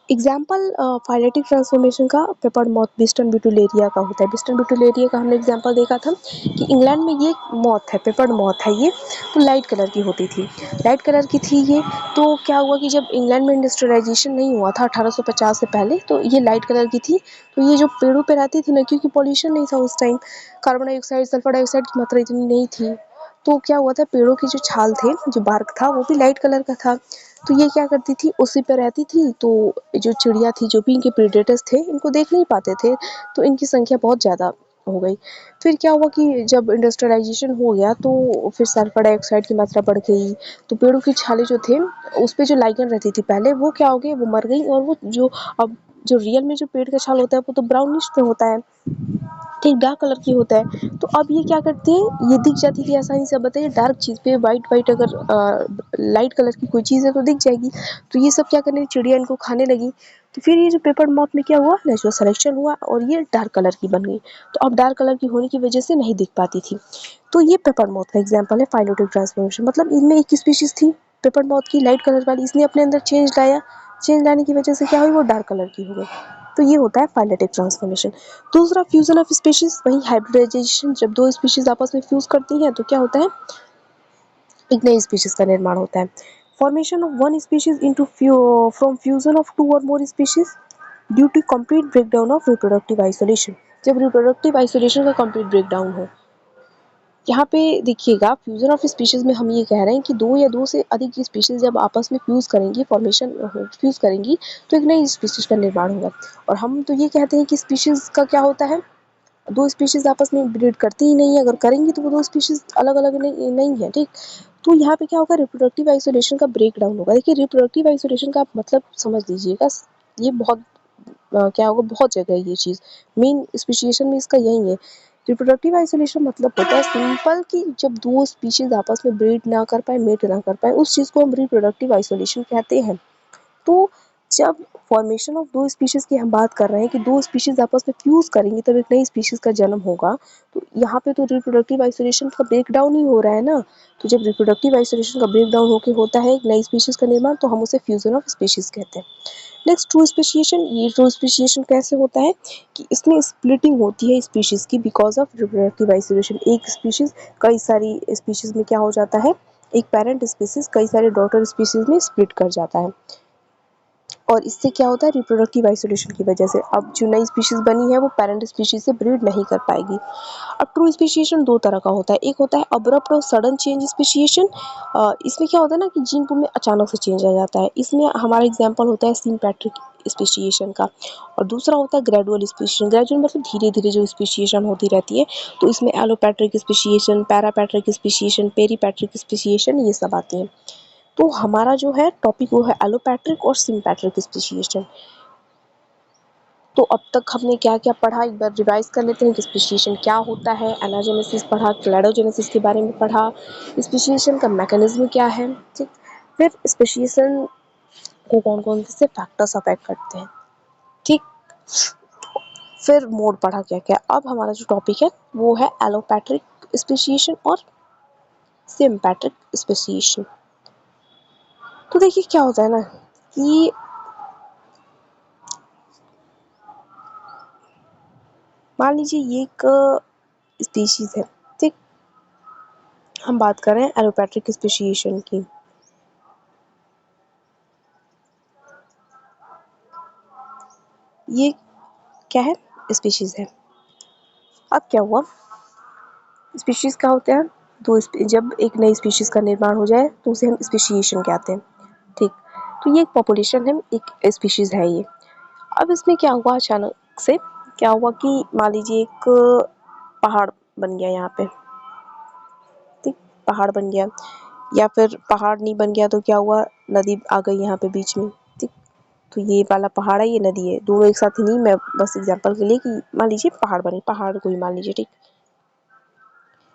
एग्जाम्पल फाइलेटिक ट्रांसफॉर्मेशन का पेपर मॉथ बिस्टन ब्यूटिलेरिया का होता है। बिस्टन ब्यूटिलेरिया का हमने एग्जाम्पल देखा था कि इंग्लैंड में ये मॉथ है, पेपर्ड मॉथ है ये, तो लाइट कलर की होती थी, लाइट कलर की थी ये। तो क्या हुआ कि जब इंग्लैंड में इंडस्ट्रियलाइजेशन नहीं हुआ था 1850 से पहले, तो ये लाइट कलर की थी। तो ये जो पेड़ों पे रहती थी ना, क्योंकि पॉल्यूशन नहीं था उस time, carbon dioxide sulphur dioxide की मात्रा इतनी नहीं थी, तो क्या हुआ था, पेड़ों की जो छाल थे, जो बार्क था, वो भी लाइट कलर का था। तो ये क्या करती थी, उसी पे रहती थी, तो जो चिड़िया थी, जो भी इनके प्रेडेटर्स थे, इनको देख नहीं पाते थे, तो इनकी संख्या बहुत ज़्यादा हो गई। फिर क्या हुआ कि जब इंडस्ट्रियलाइजेशन हो गया, तो फिर सल्फर डाइऑक्साइड की मात्रा बढ़ गई, तो पेड़ों की छालें जो थे, उस पे जो लाइगन रहती थी पहले, वो क्या हो गई, वो मर गई, और वो जो अब जो रियल में जो पेड़ का छाल होता है, वो तो ब्राउनिश में होता है, ठीक डार्क कलर की होता है। तो अब ये क्या करते हैं, ये दिख जाती थी आसानी से। अब बताइए, डार्क चीज़ पे वाइट वाइट अगर लाइट कलर की कोई चीज़ है तो दिख जाएगी। तो ये सब क्या करने, चिड़िया इनको खाने लगी। तो फिर ये जो पेपर मॉथ में क्या हुआ, नेचुरल सिलेक्शन हुआ और ये डार्क कलर की बन गई। तो अब डार्क कलर की होने की वजह से नहीं दिख पाती थी। तो ये पेपर मॉथ का एग्जाम्पल है फाइलोटिक ट्रांसफॉर्मेशन। मतलब इनमें एक स्पीशीज थी पेपर मॉथ की, लाइट कलर वाली, इसने अपने अंदर चेंज लाया, चेंज लाने की वजह से क्या हुई, वो डार्क कलर की हो गई। तो ये होता है फाइलेटिक ट्रांसफॉर्मेशन। दूसरा, फ्यूजन ऑफ स्पीशीज, वही हाइब्रिडाइजेशन, जब दो स्पीशीज आपस में फ्यूज करती हैं तो क्या होता है, एक नई स्पीशीज का निर्माण होता है। Formation of one species into from fusion of two or more species due to complete breakdown of reproductive isolation. जब रिप्रोडक्टिव आइसोलेशन का कंप्लीट ब्रेकडाउन हो, यहाँ पे देखिएगा, फ्यूजन ऑफ स्पीशीज में हम ये कह रहे हैं कि दो या दो से अधिक स्पीशीज जब आपस में फ्यूज करेंगी, फॉर्मेशन फ्यूज करेंगी, तो एक नई स्पीशीज का निर्माण होगा। और हम तो ये कहते हैं कि स्पीशीज का क्या होता है, दो स्पीशीज आपस में ब्रीड करती ही नहीं है, अगर करेंगी तो वो दो स्पीशीज अलग अलग नहीं है, ठीक। तो यहाँ पे क्या होगा, रिप्रोडक्टिव आइसोलेशन का ब्रेक डाउन होगा। देखिए, रिप्रोडक्टिव आइसोलेशन का आप मतलब समझ लीजिएगा, ये बहुत क्या होगा, बहुत जगह है ये चीज़, मेन स्पेसिएशन में इसका यही है। रिप्रोडक्टिव आइसोलेशन मतलब होता है सिंपल कि जब दो स्पीशीज आपस में ब्रीड ना कर पाए, मेट ना कर पाए, उस चीज़ को हम रिप्रोडक्टिव आइसोलेशन कहते हैं। तो जब फॉर्मेशन ऑफ दो स्पीशीज की हम बात कर रहे हैं कि दो स्पीशीज आपस में फ्यूज करेंगी तब एक नई स्पीशीज का जन्म होगा, तो यहाँ पे तो रिप्रोडक्टिव आइसोलेशन का ब्रेक डाउन ही हो रहा है ना। तो जब रिप्रोडक्टिव आइसोलेशन का ब्रेक डाउन होकर होता है एक नई स्पीशीज का निर्माण, तो हम उसे फ्यूजन ऑफ स्पीशीज कहते हैं। Next, true speciation. ये ट्रू स्पेसिएशन कैसे होता है कि इसमें स्प्लिटिंग होती है स्पीशीज की बिकॉज ऑफ रिप्रोडक्टिव आइसोलेशन। एक स्पीशीज कई सारी स्पीशीज में क्या हो जाता है, एक पेरेंट स्पीशीज कई सारे डॉटर स्पीशीज में स्प्लिट कर जाता है, और इससे क्या होता है, रिप्रोडक्टिव आइसोलेशन की वजह से अब जो नई स्पीशीज बनी है वो पेरेंट स्पीशीज से ब्रीड नहीं कर पाएगी। अब ट्रू स्पेसिएशन दो तरह का होता है, एक होता है अब्रप्ट और सडन चेंज स्पेसिएशन। इसमें क्या होता है ना कि जीन पूल में अचानक से चेंज आ जाता है, इसमें हमारा एग्जांपल होता है सिम्पैट्रिक स्पेसिएशन का। और दूसरा होता है ग्रेजुअल स्पेसिएशन। ग्रेजुअल मतलब धीरे धीरे जो स्पेसिएशन होती रहती है, तो इसमें allopatric speciation, पैरापैट्रिक speciation, peripatric speciation, ये सब आती हैं। तो हमारा जो है टॉपिक वो है एलोपैट्रिक और सिम्पैट्रिक स्पेसिएशन। तो अब तक हमने क्या क्या पढ़ा, एक बार रिवाइज कर लेते हैं कि स्पेसिएशन क्या होता है। एनाजेनेसिस पढ़ा, क्लैडोजेनेसिस के बारे में पढ़ा, स्पेसिएशन का मैकेनिज्म क्या है, ठीक। फिर स्पेसिएशन को कौन कौन से फैक्टर्स अफेक्ट करते हैं, ठीक। फिर मोड पढ़ा क्या क्या। अब हमारा जो टॉपिक है वो है एलोपैट्रिक स्पेसिएशन और सिम्पैट्रिक स्पेसिएशन। तो देखिए क्या होता है ना कि मान लीजिए ये एक स्पीशीज है, ठीक। हम बात कर रहे हैं एलोपैट्रिक स्पेसिएशन की। ये क्या है, स्पीशीज है। अब क्या हुआ, स्पीशीज क्या होते हैं, जब एक नई स्पीशीज का निर्माण हो जाए तो उसे हम स्पेसिएशन कहते हैं, ठीक। तो ये एक पॉपुलेशन है, एक स्पीशीज है ये। अब इसमें क्या हुआ, अचानक से क्या हुआ कि मान लीजिए एक पहाड़ बन गया यहाँ पे, ठीक। पहाड़ बन गया, या फिर पहाड़ नहीं बन गया तो क्या हुआ, नदी आ गई यहाँ पे बीच में, ठीक। तो ये वाला पहाड़ है, ये नदी है, दोनों एक साथ ही नहीं, मैं बस एग्जांपल के लिए कि मान लीजिए पहाड़ बने, पहाड़ को ही मान लीजिए, ठीक।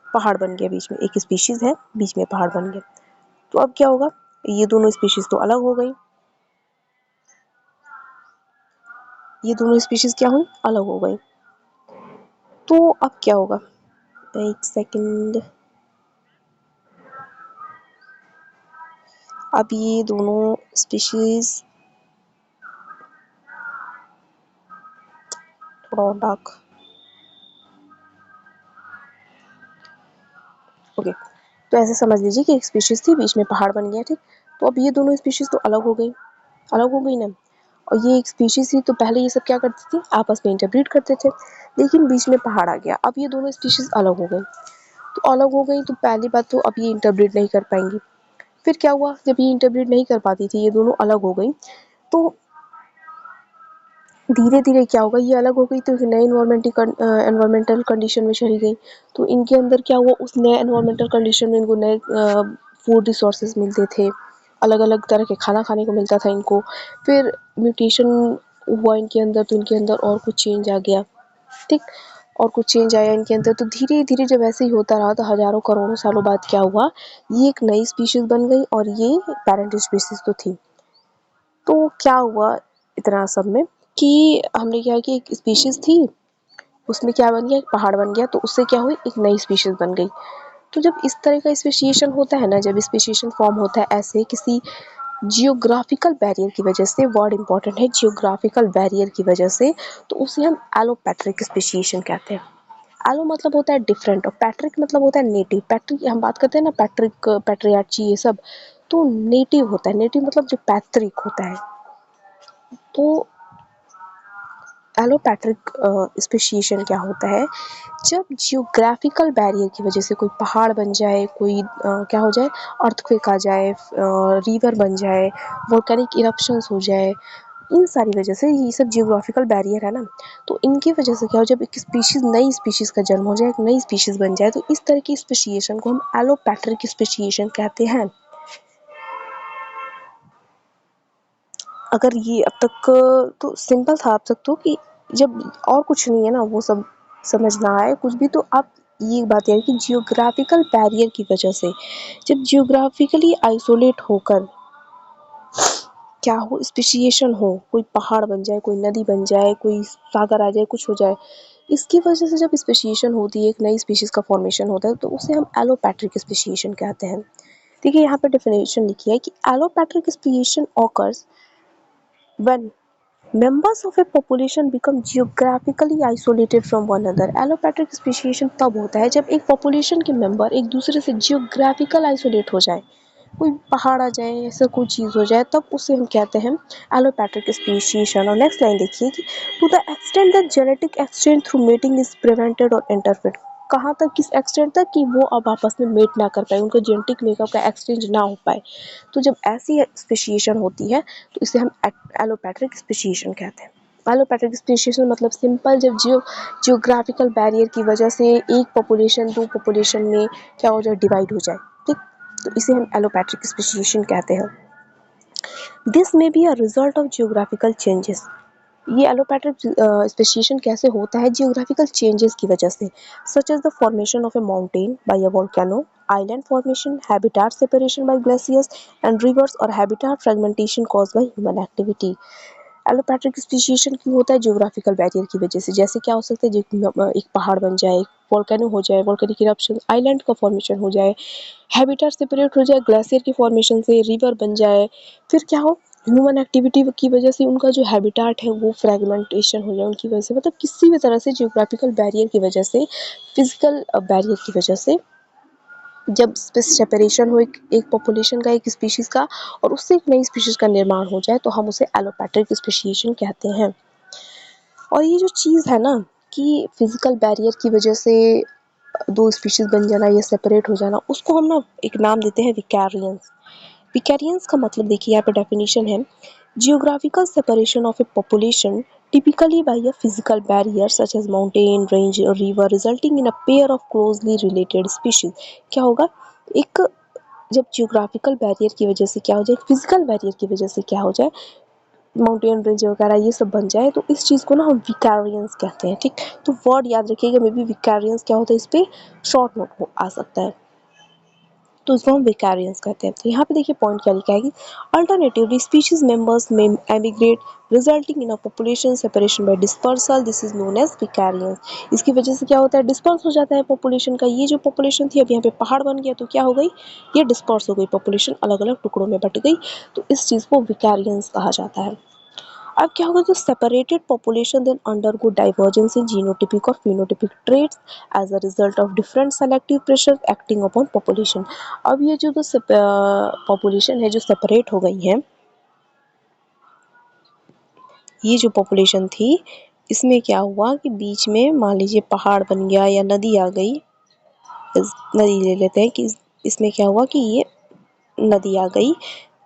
पहाड़ बन गया बीच में, एक स्पीशीज है, बीच में पहाड़ बन गया। तो अब क्या होगा, ये दोनों स्पीशीज तो अलग हो गई, ये दोनों स्पीशीज क्या हुई, अलग हो गई। तो अब क्या होगा, एक सेकंड, अब ये दोनों स्पीशीज करोड़ लाख। ओके, तो ऐसे समझ लीजिए कि एक स्पीशीज थी, बीच में पहाड़ बन गया, ठीक। तो अब ये दोनों स्पीशीज तो अलग हो गई ना। और ये एक स्पीशीज थी, तो पहले ये सब क्या करती थी, आपस में इंटरब्रीड करते थे, लेकिन बीच में पहाड़ आ गया, अब ये दोनों स्पीशीज अलग हो गई। तो अलग हो गई तो पहली बात तो अब ये इंटरब्रीड नहीं कर पाएंगी। फिर क्या हुआ, जब ये इंटरब्रीड नहीं कर पाती थी, ये दोनों अलग हो गई, तो धीरे धीरे क्या होगा, ये अलग हो गई तो नए एनवायरमेंटल कंडीशन में चली गई। तो इनके अंदर क्या हुआ, उस नए एनवायरमेंटल कंडीशन में इनको नए फूड रिसोर्सेज मिलते थे, अलग अलग तरह के खाना खाने को मिलता था इनको। फिर म्यूटेशन हुआ इनके अंदर, तो इनके अंदर और कुछ चेंज आ गया, ठीक। और कुछ चेंज आया इनके अंदर, तो धीरे धीरे जब ऐसे ही होता रहा तो हजारों करोड़ों सालों बाद क्या हुआ, ये एक नई स्पीशीज बन गई, और ये पेरेंट स्पीशीज तो थी। तो क्या हुआ इतना सब में कि हमने क्या कि एक स्पीशीज थी, उसमें क्या बन गया, एक पहाड़ बन गया, तो उससे क्या हुई, एक नई स्पीशीज बन गई। तो जब इस तरह का स्पेसिएशन होता है ना, जब स्पेसिएशन फॉर्म होता है ऐसे किसी जियोग्राफिकल बैरियर की वजह से, वर्ड इंपॉर्टेंट है, जियोग्राफिकल बैरियर की वजह से, तो उसे हम एलोपैट्रिक स्पेसिएशन कहते हैं। एलो मतलब होता है डिफरेंट, और पैट्रिक मतलब होता है नेटिव। पैट्रिक हम बात करते हैं ना, पैट्रिक पैट्रियार्ची ये सब, तो नेटिव होता है, नेटिव मतलब जो पैतृक होता है। तो एलोपैट्रिक स्पेसिएशन क्या होता है, जब जियोग्राफिकल बैरियर की वजह से कोई पहाड़ बन जाए, कोई क्या हो जाए, अर्थक्वेक आ जाए, रिवर बन जाए, वोल्केनिक इरप्शंस हो जाए, इन सारी वजह से, ये सब जियोग्राफिकल बैरियर है ना, तो इनकी वजह से क्या हो, जब एक स्पीशीज, नई स्पीशीज का जन्म हो जाए, एक नई स्पीशीज बन जाए, तो इस तरह की स्पेसिएशन को हम एलोपैट्रिक स्पेसिएशन कहते हैं। अगर ये अब तक तो सिंपल था अब तक तो, कि जब और कुछ नहीं है ना, वो सब समझ ना आए कुछ भी, तो आप ये बात है कि जियोग्राफिकल बैरियर की वजह से, जब जियोग्राफिकली आइसोलेट होकर क्या हो, स्पेसिएशन हो, कोई पहाड़ बन जाए, कोई नदी बन जाए, कोई सागर आ जाए, कुछ हो जाए, इसकी वजह से जब स्पेसिएशन होती है, एक नई स्पीशीज का फॉर्मेशन होता है, तो उसे हम एलोपैट्रिक स्पेसिएशन कहते हैं। देखिए यहाँ पे डेफिनेशन लिखी है कि allopatric speciation occurs when members of a population become geographically isolated from one another। Allopatric speciation तब होता है जब एक पॉपुलेशन के मेंबर एक दूसरे से जियोग्राफिकल आइसोलेट हो जाए, कोई पहाड़ आ जाए, ऐसा कोई चीज़ हो जाए, तब उसे हम कहते हैं एलोपैट्रिक स्पेसिएशन। और नेक्स्ट लाइन देखिए कि to the extent that genetic exchange through mating is prevented और इंटरफेयर। कहाँ तक, किस एक्सटेंट तक कि वो अब आपस में मेट ना कर पाए, उनका जेनेटिक मेकअप का एक्सचेंज ना हो पाए। तो जब ऐसी स्पेसिएशन होती है तो इसे हम एलोपैट्रिक स्पेसिएशन कहते हैं। एलोपैट्रिक स्पेसिएशन मतलब सिंपल, जब जियोग्राफिकल बैरियर की वजह से एक पॉपुलेशन दो पॉपुलेशन में क्या हो जाए, डिवाइड हो जाए, ठीक। तो इसे हम एलोपैट्रिक स्पेसिएशन कहते हैं। This may be a result of geographical changes. ये एलोपैट्रिक स्पेसिएशन कैसे होता है, जियोग्राफिकल चेंजेस की वजह से, such as the formation of a mountain by a volcano, island formation, habitat separation by glaciers and rivers, और habitat fragmentation caused by human activity। Allopatric speciation क्यों होता है, जियोग्राफिकल बैरियर की वजह से। जैसे क्या हो सकता है, एक पहाड़ बन जाए, वोल्केनो हो जाए, वोल्केनिक इरप्शन, आइलैंड का फॉर्मेशन हो जाए, हैबिटेट सेपरेट हो जाए ग्लेशियर की फॉर्मेशन से, रिवर बन जाए, फिर क्या हो, ह्यूमन एक्टिविटी की वजह से उनका जो हैबिटाट है वो फ्रेगमेंटेशन हो जाए उनकी वजह से, मतलब किसी भी तरह से जियोग्राफिकल बैरियर की वजह से, फिजिकल बैरियर की वजह से, जब सेपरेशन हो एक पॉपुलेशन का, एक स्पीशीज का, और उससे एक नई स्पीशीज का निर्माण हो जाए, तो हम उसे एलोपैट्रिक स्पेसिएशन कहते हैं। और ये जो चीज़ है ना, कि फिजिकल बैरियर की वजह से दो स्पीशीज बन जाना या सेपरेट हो जाना, उसको हम ना एक नाम देते हैं विकैरियंस। विकैरियंस का मतलब देखिए यहाँ पे डेफिनेशन है, geographical separation of A population typically by a physical barrier such as mountain range or river resulting in a pair of closely related species। क्या होगा, एक जब जियोग्राफिकल बैरियर की वजह से क्या हो जाए, फिजिकल बैरियर की वजह से क्या हो जाए, माउंटेन रेंज वगैरह ये सब बन जाए, तो इस चीज़ को ना हम विकैरियंस कहते हैं, ठीक। तो वर्ड याद रखिएगा, मे बी विकैरियंस क्या होता है, इस पर शॉर्ट नोट आ सकता है, तो उसको हम विकैरियंस कहते हैं। तो यहाँ पे देखिए पॉइंट क्या लिखा है कि alternatively species members may emigrate resulting in a population separation by dispersal, this is known as vicariance. इसकी वजह से क्या होता है, डिस्पर्स हो जाता है पॉपुलेशन का। ये जो पॉपुलेशन थी अब यहाँ पे पहाड़ बन गया, तो क्या हो गई, ये डिस्पर्स हो गई, पॉपुलेशन अलग अलग टुकड़ों में बट गई, तो इस चीज़ को विकैरियंस कहा जाता है। अब क्या होगा, जो separated population then undergo divergence in genotypic और phenotypic traits as a result of different selective pressure acting upon population. अब ये जो पॉपुलेशन है जो सेपरेट हो गई है, ये जो पॉपुलेशन थी, इसमें क्या हुआ कि बीच में मान लीजिए पहाड़ बन गया या नदी आ गई। नदी ले लेते हैं कि इसमें क्या हुआ कि ये नदी आ गई,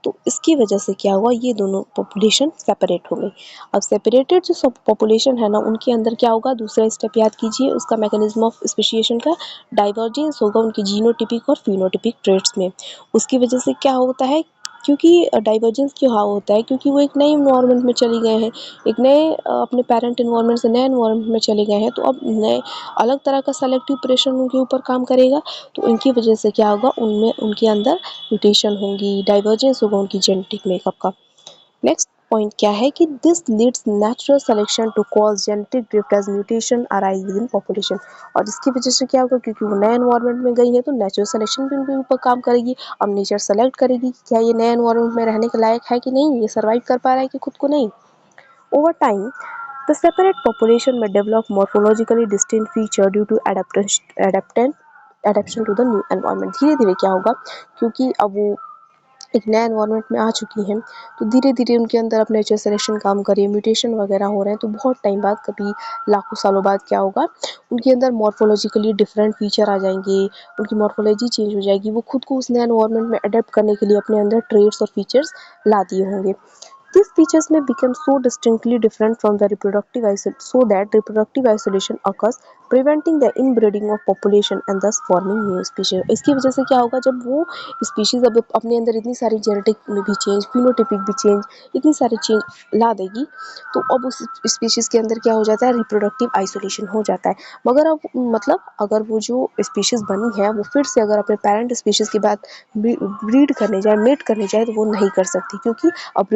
तो इसकी वजह से क्या हुआ, ये दोनों पॉपुलेशन सेपरेट हो गई। अब सेपरेटेड जो सब पॉपुलेशन है ना, उनके अंदर क्या होगा, दूसरा स्टेप याद कीजिए, उसका मैकेनिज्म ऑफ स्पेसिएशन का डाइवर्जेंस होगा उनके जीनोटिपिक और फिनोटिपिक ट्रेट्स में। उसकी वजह से क्या होता है, क्योंकि डाइवर्जेंस क्यों हाँ होता है, क्योंकि वो एक नए इन्वायरमेंट में चले गए हैं, एक नए अपने पेरेंट इन्वायरमेंट से नए इन्वायरमेंट में चले गए हैं, तो अब नए अलग तरह का सेलेक्टिव प्रेशर उनके ऊपर काम करेगा, तो इनकी वजह से क्या होगा, उनमें उनके अंदर म्यूटेशन होंगी, डाइवर्जेंस होगा उनकी जेनेटिक मेकअप का। नेक्स्ट पॉइंट क्या है कि this leads natural selection to cause genetic drift as mutation arise within population. और इसकी वजह से क्या होगा, क्योंकि वो नए एनवायरनमेंट में गई है तो नेचुरल सिलेक्शन भी उनके ऊपर काम करेगी। अब नेचर सेलेक्ट करेगी कि क्या ये नए एनवायरनमेंट में रहने के लायक है कि नहीं, ये सर्वाइव कर पा रहा है कि खुद को नहीं। Over time the separate population may develop morphologically distinct feature due to adaptation to the new environment। धीरे धीरे क्या होगा, क्योंकि अब वो एक नया एनवायरनमेंट में आ चुकी हैं, तो धीरे धीरे उनके अंदर अब नेचर सिलेक्शन काम करे, म्यूटेशन वगैरह हो रहे हैं, तो बहुत टाइम बाद, कभी लाखों सालों बाद क्या होगा, उनके अंदर मॉर्फोलॉजिकली डिफरेंट फीचर आ जाएंगे, उनकी मॉर्फोलॉजी चेंज हो जाएगी, वो खुद को उस नए एनवायरनमेंट में अडेप्ट करने के लिए अपने अंदर ट्रेड्स और फीचर्स ला दिए होंगे। These features may become so distinctly different from the reproductive isolation occurs, preventing the inbreeding of population and thus forming new species। इसकी वजह से क्या होगा, जब वो स्पीशीज अब अपने अंदर इतनी सारी जेनेटिक में भी चेंज, फिनोटिपिक भी चेंज, इतनी सारी चेंज ला देगी, तो अब उस स्पीशीज के अंदर क्या हो जाता है, रिप्रोडक्टिव आइसोलेशन हो जाता है। मगर अब मतलब अगर वो जो स्पीशीज बनी है वो फिर से अगर अपने पेरेंट स्पीशीज के बाद ब्रीड करने जाए, मेट करने जाए, तो वो नहीं कर सकती, क्योंकि अब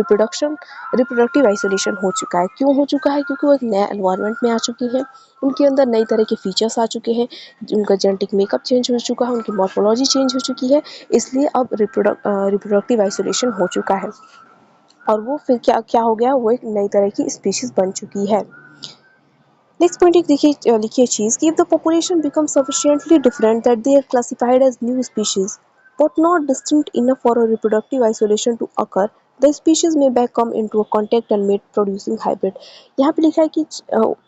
रिप्रोडक्टिव आइसोलेशन हो चुका है। क्यों हो चुका है, क्योंकि वो एक नया एनवायरनमेंट में आ चुकी है, उनके अंदर नई तरह के फीचर्स आ चुके हैं, उनका जेनेटिक मेकअप चेंज हो चुका है, उनकी मॉर्फोलॉजी चेंज हो चुकी है, इसलिए अब रिप्रोडक्टिव आइसोलेशन हो चुका है, और वो फिर क्या क्या हो गया, वो एक नई तरह की स्पीशीज बन चुकी है। नेक्स्ट पॉइंट एक देखिए, लिखिए चीज कि if the population become sufficiently different that they are classified as new species but not distinct enough for a reproductive isolation to occur, the species may back come into a contact and mate producing hybrid. यहाँ पे लिखा है कि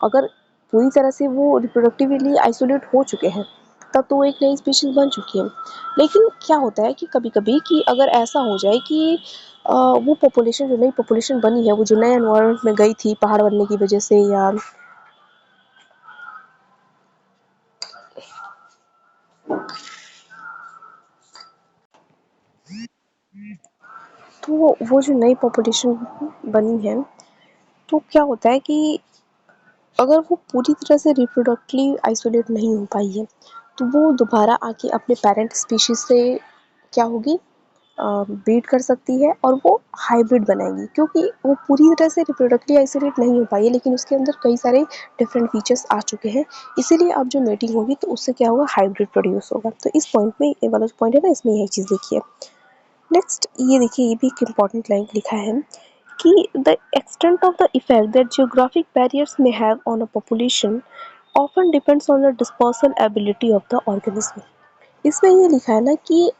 अगर पूरी तरह से वो रिप्रोडक्टिवली आइसोलेट हो चुके हैं, तब तो वो एक नई स्पीशीज बन चुकी है। लेकिन क्या होता है कि कभी कभी कि अगर ऐसा हो जाए कि वो पॉपुलेशन, जो नई पॉपुलेशन बनी है, वो जो नए एनवायरनमेंट में गई थी पहाड़ बनने की वजह से, या तो वो जो नई पॉपुलेशन बनी है, तो क्या होता है कि अगर वो पूरी तरह से रिप्रोडक्टिवली आइसोलेट नहीं हो पाई है, तो वो दोबारा आके अपने पेरेंट स्पीशीज से क्या होगी, ब्रीड कर सकती है, और वो हाइब्रिड बनाएगी, क्योंकि वो पूरी तरह से रिप्रोडक्टिवली आइसोलेट नहीं हो पाई है, लेकिन उसके अंदर कई सारे डिफरेंट फीचर्स आ चुके हैं, इसीलिए अब जो मेटिंग होगी तो उससे क्या होगा, हाइब्रिड प्रोड्यूस होगा। तो इस पॉइंट में, ये वाला जो पॉइंट है ना, इसमें यही चीज़ देखिए। नेक्स्ट ये देखिए, ये भी एक इम्पॉर्टेंट लाइन लिखा है कि the extent of the effect that geographic barriers may have on a population often depends on the dispersal ability of the organism. इसमें ये लिखा है ना कि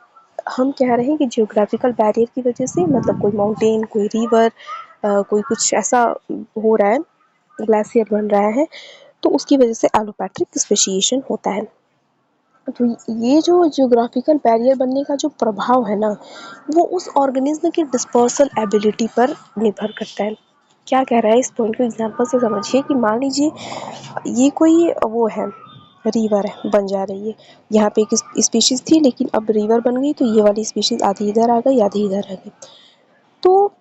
हम कह रहे हैं कि जियोग्राफिकल बैरियर की वजह से, मतलब कोई माउंटेन, कोई रिवर, कोई कुछ ऐसा हो रहा है, ग्लेशियर बन रहा है, तो उसकी वजह से एलोपैट्रिक स्पेसिएशन होता है। तो ये जो जियोग्राफिकल बैरियर बनने का जो प्रभाव है ना, वो उस ऑर्गेनिज्म की डिस्पर्सल एबिलिटी पर निर्भर करता है। क्या कह रहा है, इस पॉइंट को एग्जांपल से समझिए कि मान लीजिए ये कोई वो है, रिवर है, बन जा रही है, यहाँ पे एक स्पीशीज थी, लेकिन अब रिवर बन गई, तो ये वाली स्पीशीज आधी इधर आ गई, आधी इधर आ गई, तो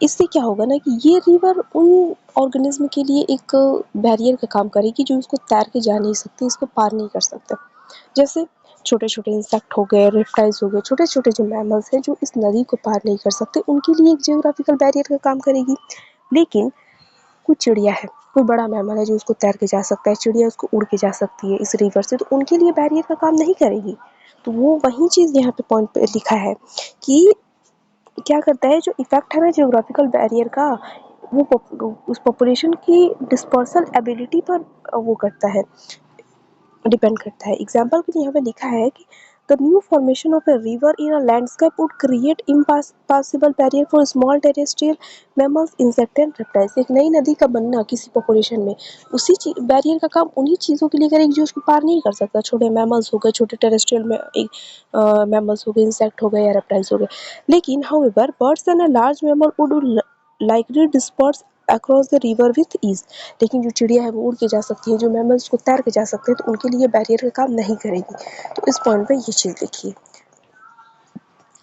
इससे क्या होगा ना कि ये रिवर उन ऑर्गेनिज्म के लिए एक बैरियर का काम करेगी, जो इसको तैर के जा नहीं सकते, इसको पार नहीं कर सकते। जैसे छोटे छोटे इंसेक्ट हो गए, रेप्टाइल्स हो गए, छोटे छोटे जो मैमल्स हैं जो इस नदी को पार नहीं कर सकते, उनके लिए एक जियोग्राफिकल बैरियर का काम करेगी। लेकिन कुछ चिड़िया है, कोई बड़ा मैमल है जो उसको तैर के जा सकता है, चिड़िया उसको उड़ के जा सकती है इस रिवर से, तो उनके लिए बैरियर का काम नहीं करेगी। तो वो वही चीज़ यहाँ पे पॉइंट पे लिखा है कि क्या करता है, जो इफेक्ट है ना जियोग्राफिकल बैरियर का, उस पॉपुलेशन की डिस्पर्सल एबिलिटी पर वो करता है, डिपेंड करता है। एग्जाम्पल के लिए यहाँ पे लिखा है कि the new formation of a river in a landscape would create impossible barrier for small terrestrial mammals, insect and reptiles. एक नई नदी का बनना किसी पॉपुलेशन में उसी बैरियर का काम उन्हीं चीज़ों के लिए करेगी जो उसको पार नहीं कर सकता। छोटे मैमल्स हो गए, छोटे टेरेस्ट्रियल में मैमल्स हो गए, इंसेक्ट हो गए या रेप्टाइल्स हो गए। लेकिन however birds and a large mammal would likely disperse across the river with ease. लेकिन जो चिड़िया है वो उड़ के जा सकती है, जो मैमल्स को तैर के जा सकते हैं, तो उनके लिए बैरियर का काम नहीं करेगी। तो इस पॉइंट पे ये चीज़ देखिए।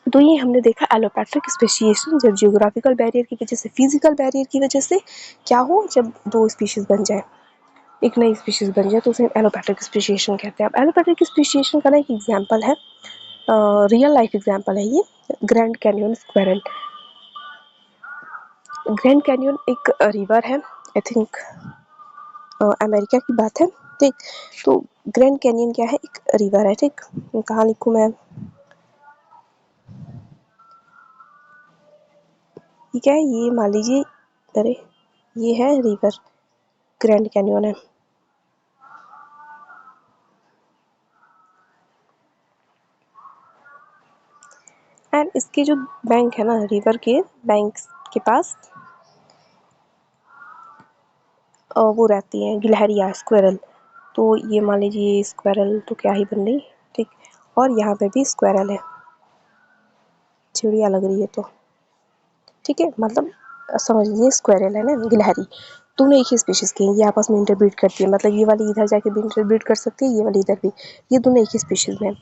तो ये हमने देखा एलोपैट्रिक स्पेसिएशन, जब जियोग्राफिकल बैरियर की वजह से, फिजिकल बैरियर की वजह से क्या हो, जब दो स्पीशीज बन जाए, एक नई स्पीशीज बन जाए, तो उसे एलोपैट्रिक स्पेसिएशन कहते हैं। अब एलोपैट्रिक स्पेसिएशन का ना एक एग्जाम्पल है, रियल लाइफ एग्जाम्पल है ये, grand canyon squirrel. Grand canyon एक रिवर है, आई थिंक अमेरिका की बात है, ठीक। तो ग्रैंड कैनियन क्या है, एक रिवर है, ठीक। कहाँ लिखूँ मैं, ये क्या है, ये मान लीजिए, अरे ये है रिवर, ग्रैंड कैनियन है। एंड इसके जो बैंक है ना, रिवर के बैंक के पास वो रहती हैं गिलहरियाँ, स्क्वेरल। तो ये मान लीजिए स्क्वेरल तो क्या ही बन रही, ठीक। और यहाँ पे भी स्क्वेरल है, चिड़िया लग रही है तो, ठीक है, मतलब समझ लीजिए स्क्वेरल है ना, गिलहरी, दोनों एक ही स्पीशीज़ की हैं। ये आपस में इंटरब्रीड करती है, मतलब ये वाली इधर जाके भी इंटरब्रीड कर सकती है, ये वाली इधर भी, ये दोनों एक ही स्पीशीज़ में।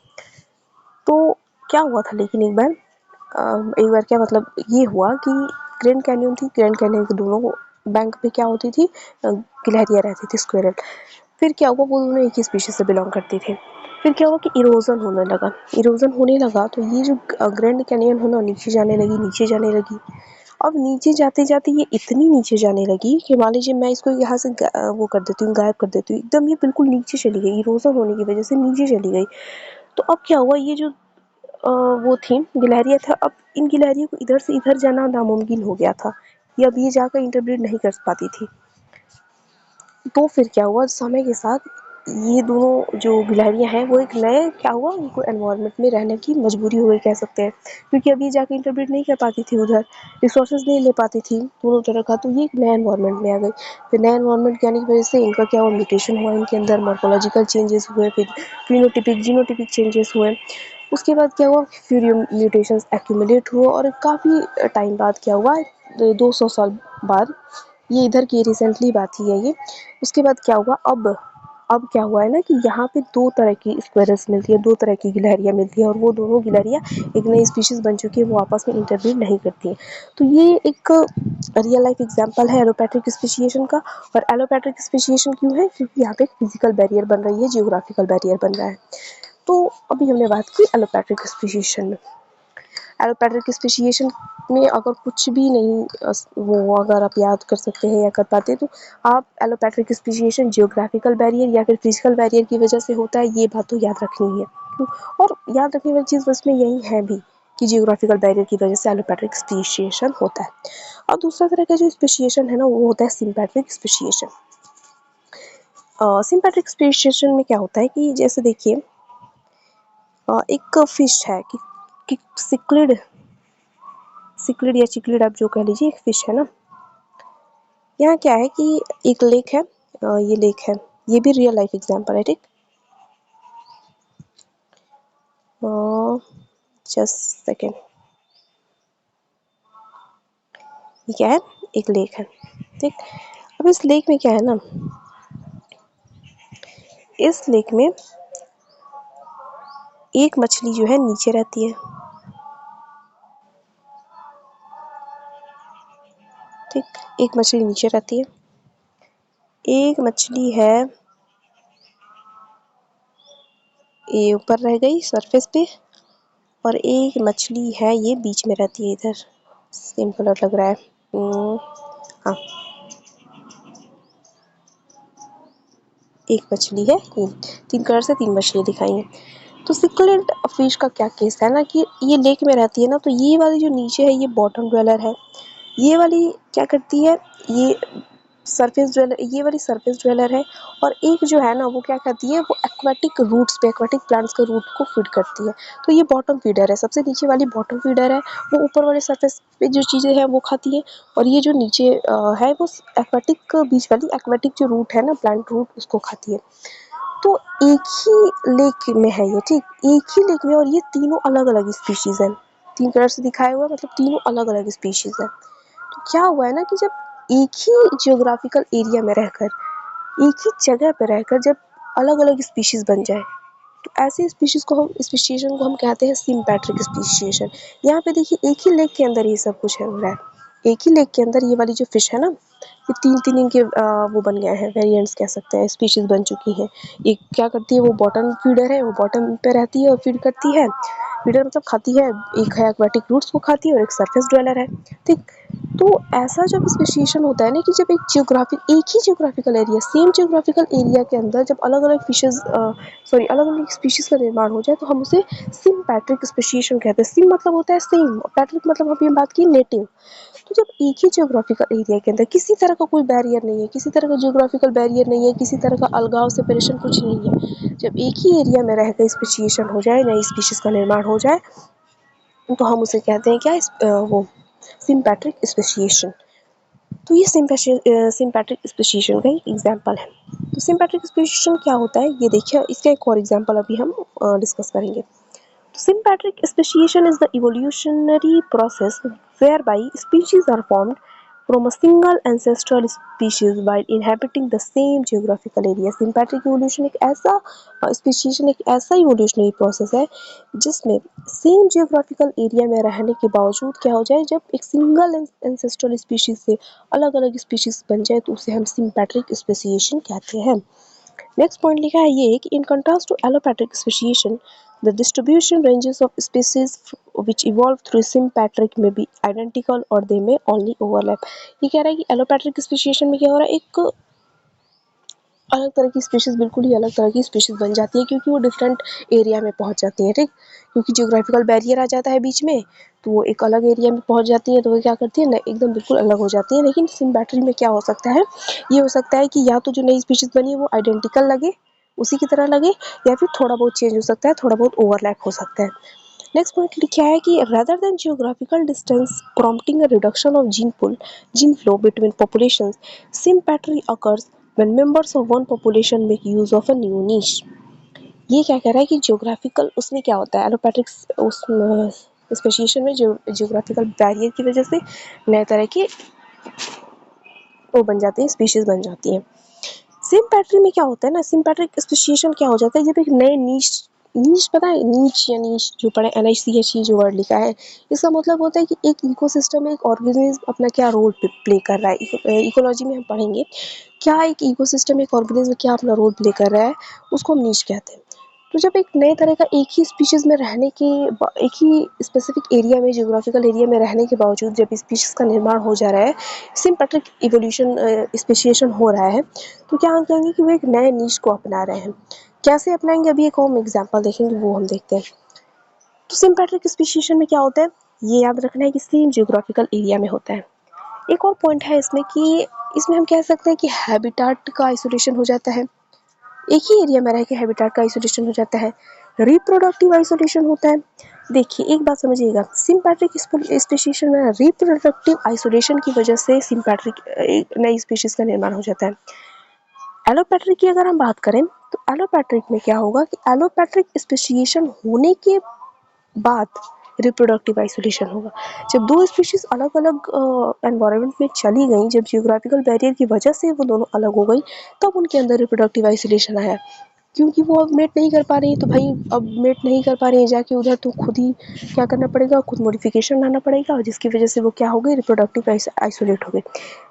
तो क्या हुआ था, लेकिन एक बार क्या मतलब ये हुआ कि ग्रैंड कैनियन थी, ग्रैंड कैनियन के दोनों बैंक पे क्या होती थी, गिलहरियाँ रहती थी, स्क्वेरल। फिर क्या हुआ, वो दोनों एक ही स्पीशीज से बिलोंग करते थे। फिर क्या हुआ कि इरोजन होने लगा, इरोजन होने लगा, तो ये जो ग्रैंड कैनियन है ना, नीचे जाने लगी, नीचे जाने लगी। अब नीचे जाते जाते ये इतनी नीचे जाने लगी कि मान लीजिए मैं इसको यहाँ से वो कर देती हूँ, गायब कर देती हूँ, एकदम ये बिल्कुल नीचे चली गई, इरोजन होने की वजह से नीचे चली गई। तो अब क्या हुआ, ये जो वो थी गिलहरियाँ था, अब इन गिलहरियों को इधर से इधर जाना नामुमकिन हो गया था, ये अब ये जाकर इंटरब्रीड नहीं कर पाती थी। तो फिर क्या हुआ, समय के साथ ये दोनों जो गिलहरियाँ हैं वो एक नए, क्या हुआ, उनको एनवायरनमेंट में रहने की मजबूरी हो गई कह सकते हैं, क्योंकि अभी जाके इंटरब्रीड नहीं कर पाती थी, उधर रिसोर्सेज नहीं ले पाती थी दोनों तरह का, तो ये एक नए एनवायरनमेंट में आ गई। फिर नए एनवायरनमेंट के आने की वजह से इनका क्या हुआ, म्यूटेशन हुआ, इनके अंदर मॉर्फोलॉजिकल चेंजेस हुए, फिर फिनोटिपिक जीनोटिपिक चेंजेस हुए। उसके बाद क्या हुआ, फिर म्यूटेशंस एक्यूमुलेट हुआ, और काफ़ी टाइम बाद क्या हुआ, 200 साल बाद, ये इधर की रिसेंटली बात ही है ये। उसके बाद क्या हुआ, अब क्या हुआ है ना कि यहाँ पे दो तरह की स्क्वेरल्स मिलती है, दो तरह की गिलहरियाँ मिलती हैं, और वो दोनों गिलहरियाँ एक नई स्पीशीज़ बन चुकी है, वो आपस में इंटरब्रीड नहीं करती हैं। तो ये एक रियल लाइफ एग्जांपल है एलोपैट्रिक स्पेसिएशन का। और एलोपैट्रिक स्पेसिएशन क्यों है, क्योंकि यहाँ पे एक फिजिकल बैरियर बन रही है, जियोग्राफिकल बैरियर बन रहा है। तो अभी हमने बात की एलोपैट्रिक स्पेसिएशन में। एलोपैट्रिक स्पेसिएशन में अगर कुछ भी नहीं वो अगर आप याद कर सकते हैं या कर पाते हैं, तो आप एलोपैट्रिक स्पेसिएशन जियोग्राफिकल बैरियर या फिर फिजिकल बैरियर की वजह से होता है, ये बात तो याद रखनी है। और याद रखने वाली चीज़ बस में यही है भी कि जियोग्राफिकल बैरियर की वजह से एलोपैट्रिक स्पेसिएशन होता है। और दूसरा तरह का जो स्पेसिएशन है ना, वो होता है सिम्पैट्रिक स्पेसिएशन। सिम्पैट्रिक स्पेसिएशन में क्या होता है कि जैसे देखिए, एक फिश है कि सिक्लिड, सिक्लिड या चिक्लिड आप जो कह लीजिए, एक फिश है ना। यहाँ क्या है कि एक लेक है, ये लेक है, ये भी रियल लाइफ एग्जांपल है, ठीक। जस्ट सेकेंड, ये क्या है, एक लेक है, ठीक। अब इस लेक में क्या है ना, इस लेक में एक मछली जो है नीचे रहती है, ठीक, एक मछली नीचे रहती है, एक मछली है ये ऊपर रह गई सरफेस पे, और एक मछली है ये बीच में रहती है, इधर सेम कलर लग रहा है। हाँ, एक मछली है, ये 3 कलर से 3 मछलियाँ दिखाई हैं। तो सिक्युलेंट फिश का क्या केस है ना कि ये लेक में रहती है ना, तो ये वाली जो नीचे है ये बॉटम ड्वेलर है, ये वाली क्या करती है, ये सरफेस ड्वेलर, ये वाली सरफेस ड्वेलर है, और एक जो है ना वो क्या करती है, वो एक्वाटिक रूट्स पे, एक्वाटिक प्लांट्स के रूट को फीड करती है। तो ये बॉटम फीडर है, सबसे नीचे वाली बॉटम फीडर है, वो ऊपर वाले सरफेस पे जो चीज़ें हैं वो खाती है, और ये जो नीचे है वो एक्वाटिक, बीच वाली एक्वाटिक जो रूट है ना, प्लांट रूट, उसको खाती है। तो एक ही लेक में है ये, ठीक, एक ही लेक में, और ये तीनों अलग अलग स्पीशीज हैं, 3 कलर से दिखाया हुआ है, मतलब तीनों अलग अलग स्पीशीज है। तो क्या हुआ है ना कि जब एक ही जियोग्राफिकल एरिया में रहकर, एक ही जगह पर रहकर जब अलग अलग स्पीशीज बन जाए, तो ऐसे स्पीशीज को हम, स्पीशीएशन को हम कहते हैं सिम्पैट्रिक स्पीशीएशन। यहाँ पे देखिए एक ही लेक के अंदर ये सब कुछ है हो रहा है, एक ही लेक के अंदर ये वाली जो फिश है ना, ये 3-3 इनके वो बन गए हैं, वेरिएंट्स कह सकते हैं, स्पीशीज बन चुकी हैं। एक क्या करती है, वो बॉटम फीडर है, वो बॉटम पे रहती है और फीड करती है, फीडर मतलब खाती है, एक है एक्वाटिक रूट्स को खाती है और एक सरफेस ड्वेलर है, ठीक। तो ऐसा जब स्पेसिएशन होता है ना कि जब एक ही geographical area, same geographical area के अंदर जब अलग अलग फिशेज, सॉरी, अलग अलग स्पीशीज का निर्माण हो जाए, तो हम उसे सिम्पैट्रिक स्पेसिएशन कहते हैं। सिम मतलब होता है सेम, पैट्रिक मतलब अभी हम बात की नेटिव। तो जब एक ही जियोग्राफिकल एरिया के अंदर किसी तरह का कोई बैरियर नहीं है, किसी तरह का जियोग्राफिकल बैरियर नहीं है, किसी तरह का अलगाव, सेपरेशन कुछ नहीं है, जब एक ही एरिया में रहकर स्पेसिएशन हो जाए, नई स्पीशीज का निर्माण हो जाए, तो हम उसे कहते हैं क्या, वो सिम्पैट्रिक स्पेसिएशन। तो ये सिम्पैट्रिक स्पेसिएशन का एक एग्जांपल है। तो सिम्पैट्रिक स्पेसिएशन क्या होता है, ये देखिए, इसका एक और एग्जांपल अभी हम डिस्कस करेंगे। Sympatric speciation is the evolutionary process whereby species are formed from a single ancestral species while inhabiting the same geographical area. Sympatric evolution एक ऐसा speciation, एक ऐसा evolutionary process है जिसमें same geographical area में रहने के बावजूद क्या हो जाए, जब एक single ancestral species से अलग अलग species बन जाए, तो उसे हम sympatric speciation कहते हैं। नेक्स्ट पॉइंट लिखा है ये कि in contrast to allopatric speciation, the distribution ranges of species which evolved through sympatric may be identical or they may only overlap। ये कह रहा है कि एलोपैट्रिक स्पेसिएशन में क्या हो रहा है, एक अलग तरह की स्पीशीज, बिल्कुल ही अलग तरह की स्पीशीज बन जाती है, क्योंकि वो डिफरेंट एरिया में पहुंच जाती हैं, ठीक, क्योंकि जियोग्राफिकल बैरियर आ जाता है बीच में, तो वो एक अलग एरिया में पहुंच जाती है, तो वो क्या करती है ना, एकदम बिल्कुल अलग हो जाती है। लेकिन सिम्पैट्री में क्या हो सकता है, ये हो सकता है कि या तो जो नई स्पीशीज बनी है वो आइडेंटिकल लगे, उसी की तरह लगे, या फिर थोड़ा बहुत चेंज हो सकता है, थोड़ा बहुत ओवरलैप हो सकता है। नेक्स्ट पॉइंट लिखा है कि rather than geographical distance prompting a reduction of gene flow between populations, sympatry occurs when members of one population make use of a new niche। ये क्या कह रहा है कि जियोग्राफिकल, उसमें क्या होता है एलोपैट्रिक, उस स्पेसिएशन में जियोग्राफिकल बैरियर की वजह से नए तरह के वो बन जाते हैं, स्पीशीज बन जाती हैं। सिम्पैट्री में क्या होता है ना, सिम्पैट्रिक स्पेसिएशन क्या हो जाता है, जब एक नए नीश, नीश पता है, नीच या नीश जो पढ़े, NICH जो वर्ड लिखा है, इसका मतलब होता है कि एक इकोसिस्टम में एक ऑर्गेनिज्म अपना क्या रोल प्ले कर रहा है। इकोलॉजी में हम पढ़ेंगे क्या एक इकोसिस्टम, एक ऑर्गेनिज्म क्या अपना रोल प्ले कर रहा है, उसको हम नीश कहते हैं। तो जब एक नए तरह का एक ही स्पीशीज में रहने के, एक ही स्पेसिफिक एरिया में, जियोग्राफिकल एरिया में रहने के बावजूद जब स्पीशीज का निर्माण हो जा रहा है, सिम्पैट्रिक इवोल्यूशन, स्पेसिएशन हो रहा है, तो क्या हम कहेंगे कि वो एक नए नीश को अपना रहे हैं। कैसे अपनाएंगे, अभी एक और एग्जांपल देखेंगे, वो हम देखते हैं। तो सिम्पैट्रिक स्पेसिएशन में क्या होता है, ये याद रखना है कि सेम जियोग्राफिकल एरिया में होता है। एक और पॉइंट है इसमें कि इसमें हम कह सकते हैं कि हैबिटाट का आइसोलेशन हो जाता है, एक ही एरिया में रह के हैबिटाट का आइसोलेशन हो जाता है। रिप्रोडक्टिव आइसोलेशन होता है। देखिए एक बात समझिएगा, सिम्पैट्रिक स्पेसिएशन में रिप्रोडक्टिव आइसोलेशन की वजह से सिम्पैट्रिक नई स्पीशीज का निर्माण हो जाता है। एलोपैट्रिक की अगर हम बात करें, तो एलोपैट्रिक में क्या होगा कि एलोपैट्रिक स्पेसिएशन होने के बाद रिप्रोडक्टिव आइसोलेशन होगा। जब दो स्पीशीज अलग अलग एनवायरनमेंट में चली गई, जब जियोग्राफिकल बैरियर की वजह से वो दोनों अलग हो गई, तब उनके अंदर रिप्रोडक्टिव आइसोलेशन आया। क्योंकि वो अब मेट नहीं कर पा रही, तो भाई अब मेट नहीं कर पा रही है जाके उधर, तो खुद ही क्या करना पड़ेगा, खुद मॉडिफिकेशन लाना पड़ेगा, जिसकी वजह से वो क्या हो गई, रिप्रोडक्टिव आइसोलेट हो गई।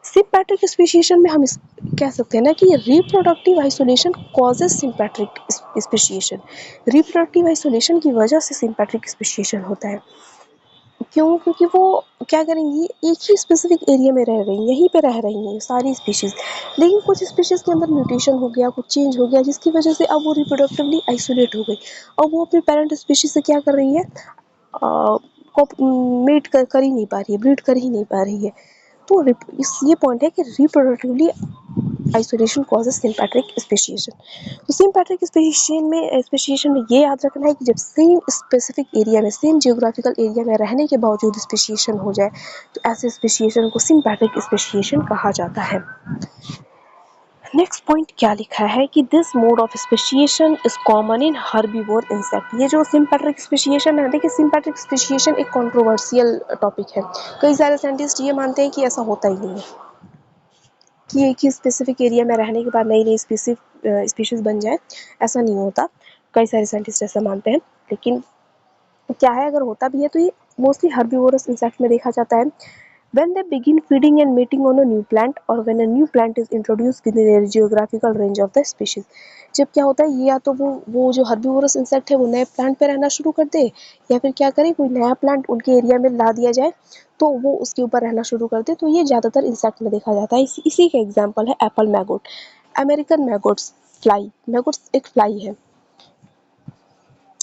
सिम्पैट्रिक स्पेसिएशन में हम कह सकते हैं ना कि reproductive isolation causes sympatric speciation, reproductive isolation की वजह से सिम्पैट्रिक स्पेसिएशन होता है। क्यों, क्योंकि वो क्या करेंगी, एक ही स्पेसिफिक एरिया में रह रही हैं, यहीं पे रह रही हैं सारी स्पीशीज़, लेकिन कुछ स्पीशीज़ के अंदर म्यूटेशन हो गया, कुछ चेंज हो गया, जिसकी वजह से अब वो रिप्रोडक्टिवली आइसोलेट हो गई, और वो अपने पेरेंट स्पीशीज़ से क्या कर रही है, मेट कर ही नहीं पा रही है, ब्रीड कर ही नहीं पा रही है। तो ये पॉइंट है कि reproductively isolation causes sympatric speciation. तो सिम्पैट्रिक स्पेसिएशन में ये याद रखना है कि जब सेम स्पेसिफिक एरिया में, सेम जियोग्राफिकल एरिया में रहने के बावजूद स्पेसिएशन हो जाए तो ऐसे स्पेसिएशन को सिम्पैट्रिक स्पेसिएशन कहा जाता है। नेक्स्ट पॉइंट क्या लिखा है कि this mode of speciation is common in herbivore insect. ये जो सिम्पैट्रिक स्पेसिएशन है, देखिए सिम्पैट्रिक स्पेसिएशन एक कंट्रोवर्शियल टॉपिक है। कई सारे साइंटिस्ट ये मानते हैं कि ऐसा होता ही नहीं है कि एक ही स्पेसिफिक एरिया में रहने के बाद नई नई स्पीशीज बन जाए, ऐसा नहीं होता। कई सारे साइंटिस्ट ऐसा मानते हैं, लेकिन क्या है अगर होता भी है तो ये मोस्टली हर्बीवोरस इंसेक्ट में देखा जाता है। When they begin feeding and mating on a new plant or when a new plant is introduced within a geographical range of the species। जब क्या होता है, ये या तो वो जो हर्बीवोरस इंसेक्ट है वो नए प्लांट पे रहना शुरू कर दे, या फिर क्या करे कोई नया प्लांट उनके एरिया में ला दिया जाए तो वो उसके ऊपर रहना शुरू कर दे। तो ये ज़्यादातर इंसेक्ट में देखा जाता है। इसी का एग्जाम्पल है एप्पल मैगोट, अमेरिकन मैगोट्स, फ्लाई। मैगोट्स एक फ्लाई है।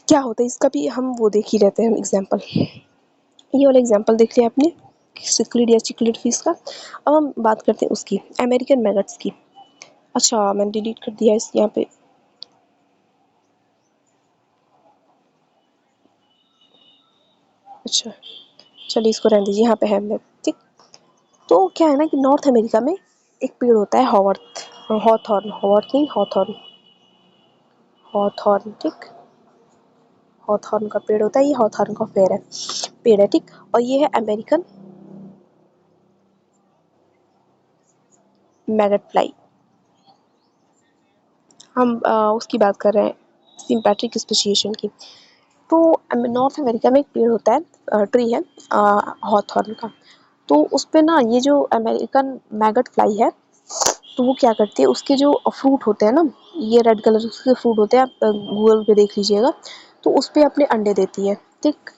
क्या होता है इसका भी हम वो देख ही लेते हैं एग्जाम्पल। ये वाला एग्जाम्पल देख लिया आपने सिक्लिड या चिक्लिड फिश का। अब हम बात करते हैं उसकी अमेरिकन मैगट्स की। अच्छा मैंने डिलीट कर दिया इस यहाँ पे। अच्छा चलिए इसको रहने दीजिए, यहाँ पे है मैं ठीक। तो क्या है ना कि नॉर्थ अमेरिका में एक पेड़ होता है हॉथॉर्न, हॉवर्थ नहीं हॉथॉर्न, हॉथॉर्न ठीक। हॉथॉर्न का पेड़ होता है, ये हॉथॉर्न का पेड़ है ठीक। और ये है अमेरिकन मैगट फ्लाई। हम उसकी बात कर रहे हैं सिम्पैट्रिक स्पेसिएशन की। तो नॉर्थ अमेरिका में एक पेड़ होता है, ट्री है हॉथॉर्न का। तो उस पे ना ये जो अमेरिकन मैगट फ्लाई है, तो वो क्या करती है, उसके जो फ्रूट होते हैं ना, ये रेड कलर के फ्रूट होते हैं, आप गूगल पे देख लीजिएगा। तो उस पे अपने अंडे देती है ठीक।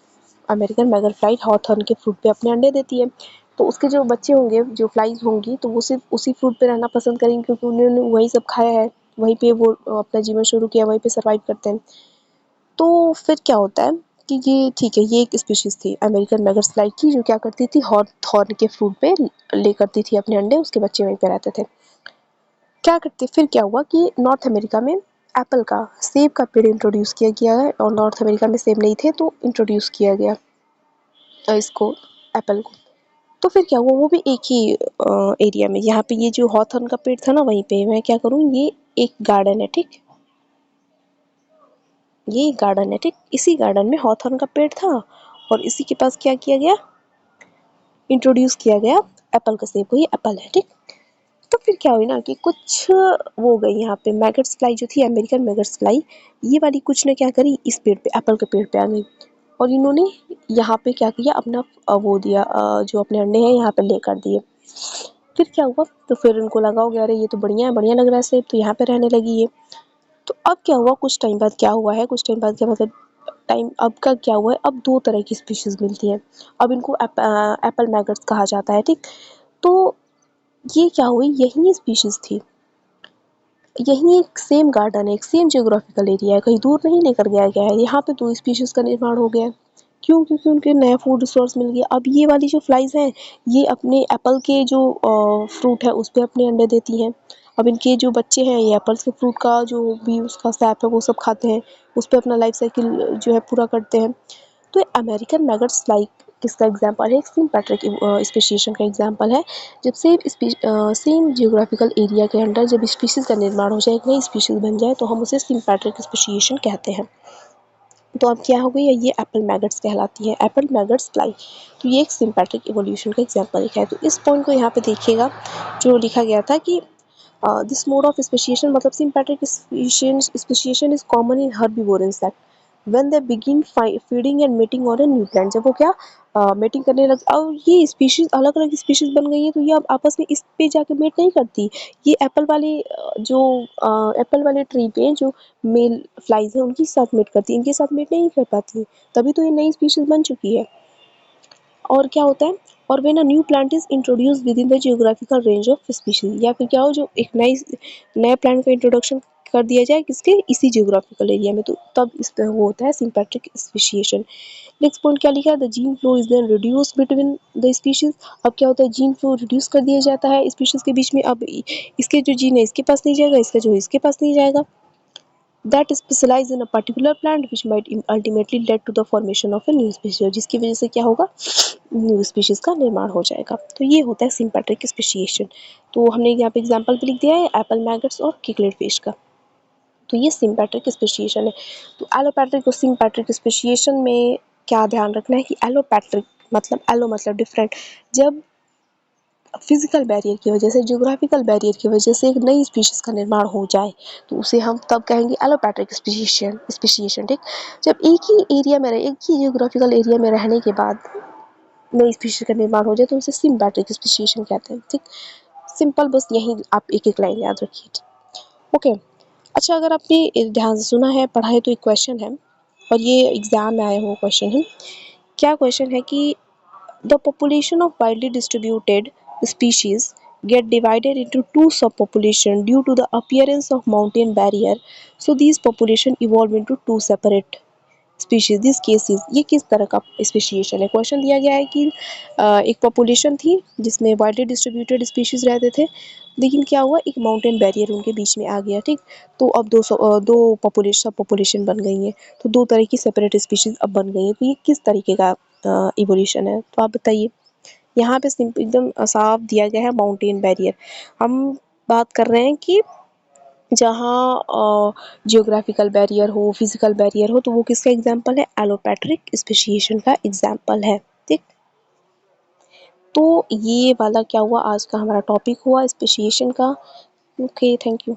अमेरिकन मैगट फ्लाई हॉथॉर्न के फ्रूट पे अपने अंडे देती है। तो उसके जो बच्चे होंगे, जो फ्लाइज होंगी, तो वो सिर्फ उसी फ्रूट पे रहना पसंद करेंगे क्योंकि उन्होंने वही सब खाया है, वहीं पे वो अपना जीवन शुरू किया, वहीं पे सर्वाइव करते हैं। तो फिर क्या होता है कि ये ठीक है, ये एक स्पीशीज थी अमेरिकन मैगट फ्लाई की, जो क्या करती थी हॉथॉर्न के फ्रूट पे ले करती थी अपने अंडे, उसके बच्चे वहीं पे रहते थे। क्या करते फिर क्या हुआ कि नॉर्थ अमेरिका में एप्पल का, सेब का पेड़ इंट्रोड्यूस किया गया है, और नॉर्थ अमेरिका में सेब नहीं थे तो इंट्रोड्यूस किया गया इसको, एप्पल को। तो फिर क्या हुआ, वो भी एक ही एरिया में, यहाँ पे ये जो हॉथॉर्न का पेड़ था ना, वहीं पे मैं क्या करूँ, ये एक गार्डन है ठीक, ये गार्डन है ठीक। इसी गार्डन में हॉथॉर्न का पेड़ था और इसी के पास क्या किया गया, इंट्रोड्यूस किया गया एप्पल का सेब को, ये एप्पल है ठीक। तो फिर क्या हुई ना कि कुछ वो हो गई यहाँ पे मैगट्स फ्लाई जो थी, अमेरिकन मैगट्स फ्लाई, ये वाली कुछ ने क्या करी, इस पेड़ पे एप्पल के पेड़ पे आ गई और इन्होंने यहाँ पे क्या किया, अपना वो दिया, जो अपने अंडे हैं यहाँ पे लेकर दिए। फिर क्या हुआ, तो फिर उनको लगा हो गया अरे ये तो बढ़िया है, बढ़िया लग रहा है सेब, तो यहाँ पे रहने लगी ये। तो अब क्या हुआ, कुछ टाइम बाद क्या हुआ है, कुछ टाइम बाद क्या मतलब टाइम अब का क्या हुआ है, अब दो तरह की स्पीशीज मिलती है। अब इनको एप्पल मैगट्स कहा जाता है ठीक। तो ये क्या हुई, यही स्पीशीज थी, यही एक सेम गार्डन है, एक सेम जियोग्राफिकल एरिया है, कहीं दूर नहीं लेकर गया गया है। यहाँ पे दो स्पीशीज का निर्माण हो गया है। क्यों, क्योंकि उनके नया फूड सोर्स मिल गया। अब ये वाली जो फ्लाइज हैं, ये अपने एप्पल के जो फ्रूट है उस पे अपने अंडे देती हैं। अब इनके जो बच्चे हैं, ये एप्पल्स के फ्रूट का जो भी उसका सैप है वो सब खाते हैं, उस पे अपना लाइफ साइकिल जो है पूरा करते हैं। तो अमेरिकन मैगट्स लाइक किसका एग्जाम्पल है, एक सिम्पैट्रिक स्पेसिएशन का एग्जाम्पल है। जब सेम जियोग्राफिकल एरिया के अंडर जब स्पीशीज़ का निर्माण हो जाए, एक नई स्पीशीज़ बन जाए, तो हम उसे सिम्पैट्रिक स्पेसिएशन कहते हैं। तो अब क्या हो गई है, ये एप्पल मैगट्स कहलाती है, एप्पल मैगट्स फ्लाई। तो ये एक सिम्पैट्रिक इवोल्यूशन का एग्जाम्पल है। तो इस पॉइंट को यहाँ पे देखिएगा, जो लिखा गया था कि दिस मोड ऑफ स्पेसिएशन मतलब sympatric speciation is common in herbivore insect when they begin feeding and mating on a new plant. जब वो क्या मेटिंग करने लग, अब ये स्पीशीज अलग अलग स्पीशीज बन गई है, तो ये अब आपस में इस पे जाके मेट नहीं करती। ये एप्पल वाले जो एप्पल वाले ट्री पे जो मेल फ्लाइज हैं उनके साथ मेट करती है, इनके साथ मेट नहीं कर पाती, तभी तो ये नई स्पीशीज बन चुकी है। और क्या होता है, और when a new plant is introduce with in the geographical range of species, या फिर क्या हो, जो एक नए प्लांट का इंट्रोडक्शन कर दिया जाए किसके, इसी जियोग्राफिकल एरिया में, तो तब इस पे वो होता है सिम्पेट्रिक स्पेसिएशन। नेक्स्ट पॉइंट क्या लिखा है, the gene flow is then reduce between the species. अब क्या होता है, जीन फ्लो रिड्यूस कर दिया जाता है स्पीशीज के बीच में। अब इसके जो जीन है इसके पास नहीं जाएगा, इसका जो है इसके पास नहीं जाएगा। that specialize in a particular plant which might ultimately lead to the formation of a new species, जिसकी वजह से क्या होगा, न्यू स्पीशीज का निर्माण हो जाएगा। तो ये होता है सिम्पेट्रिक स्पेसिएशन। तो हमने यहाँ पे एग्जांपल भी लिख दिया है एप्पल मैगट्स और किकलेट फिश का। तो ये सिम्पेट्रिक स्पेसिएशन है। तो एलोपैट्रिक और सिम्पेट्रिक स्पेसिएशन में क्या ध्यान रखना है कि एलोपैट्रिक मतलब एलो मतलब डिफरेंट, जब फिजिकल बैरियर की वजह से, ज्योग्राफिकल बैरियर की वजह से एक नई स्पीशीज का निर्माण हो जाए तो उसे हम तब कहेंगे एलोपैट्रिक स्पेसिएशन, ठीक। जब एक ही एरिया में रहे, एक ही ज्योग्राफिकल एरिया में रहने के बाद नई स्पीशीज का निर्माण हो जाए तो उसे सिम्पैट्रिक स्पेसिएशन कहते हैं, ठीक। सिंपल, बस यही आप एक एक लाइन याद रखिए, ओके। अच्छा, अगर आपने ध्यान से सुना है, पढ़ा है, तो एक क्वेश्चन है और ये एग्जाम में आया हुआ क्वेश्चन है। क्या क्वेश्चन है कि the population of widely distributed species get divided into two subpopulations due to the appearance of mountain barrier. So these population evolve into two separate species. This cases, ये किस तरह का स्पेशिएशन है। Question दिया गया है कि एक पॉपुलेशन थी जिसमें वाइडली डिस्ट्रीब्यूटेड स्पीशीज रहते थे, लेकिन क्या हुआ, एक माउंटेन बैरियर उनके बीच में आ गया, ठीक। तो अब दो पॉपुलेशन पॉपुलेशन बन गई हैं, तो दो तरह की सेपरेट स्पीशीज अब बन गई हैं। तो ये किस तरीके का इवोल्यूशन है, तो आप बताइए। यहाँ पे सिंपल एकदम साफ दिया गया है माउंटेन बैरियर। हम बात कर रहे हैं कि जहाँ जियोग्राफिकल बैरियर हो, फिजिकल बैरियर हो, तो वो किसका एग्जाम्पल है, एलोपैट्रिक स्पेसिएशन का एग्जाम्पल है, ठीक। तो ये वाला क्या हुआ, आज का हमारा टॉपिक हुआ स्पेसिएशन का। Okay, thank you.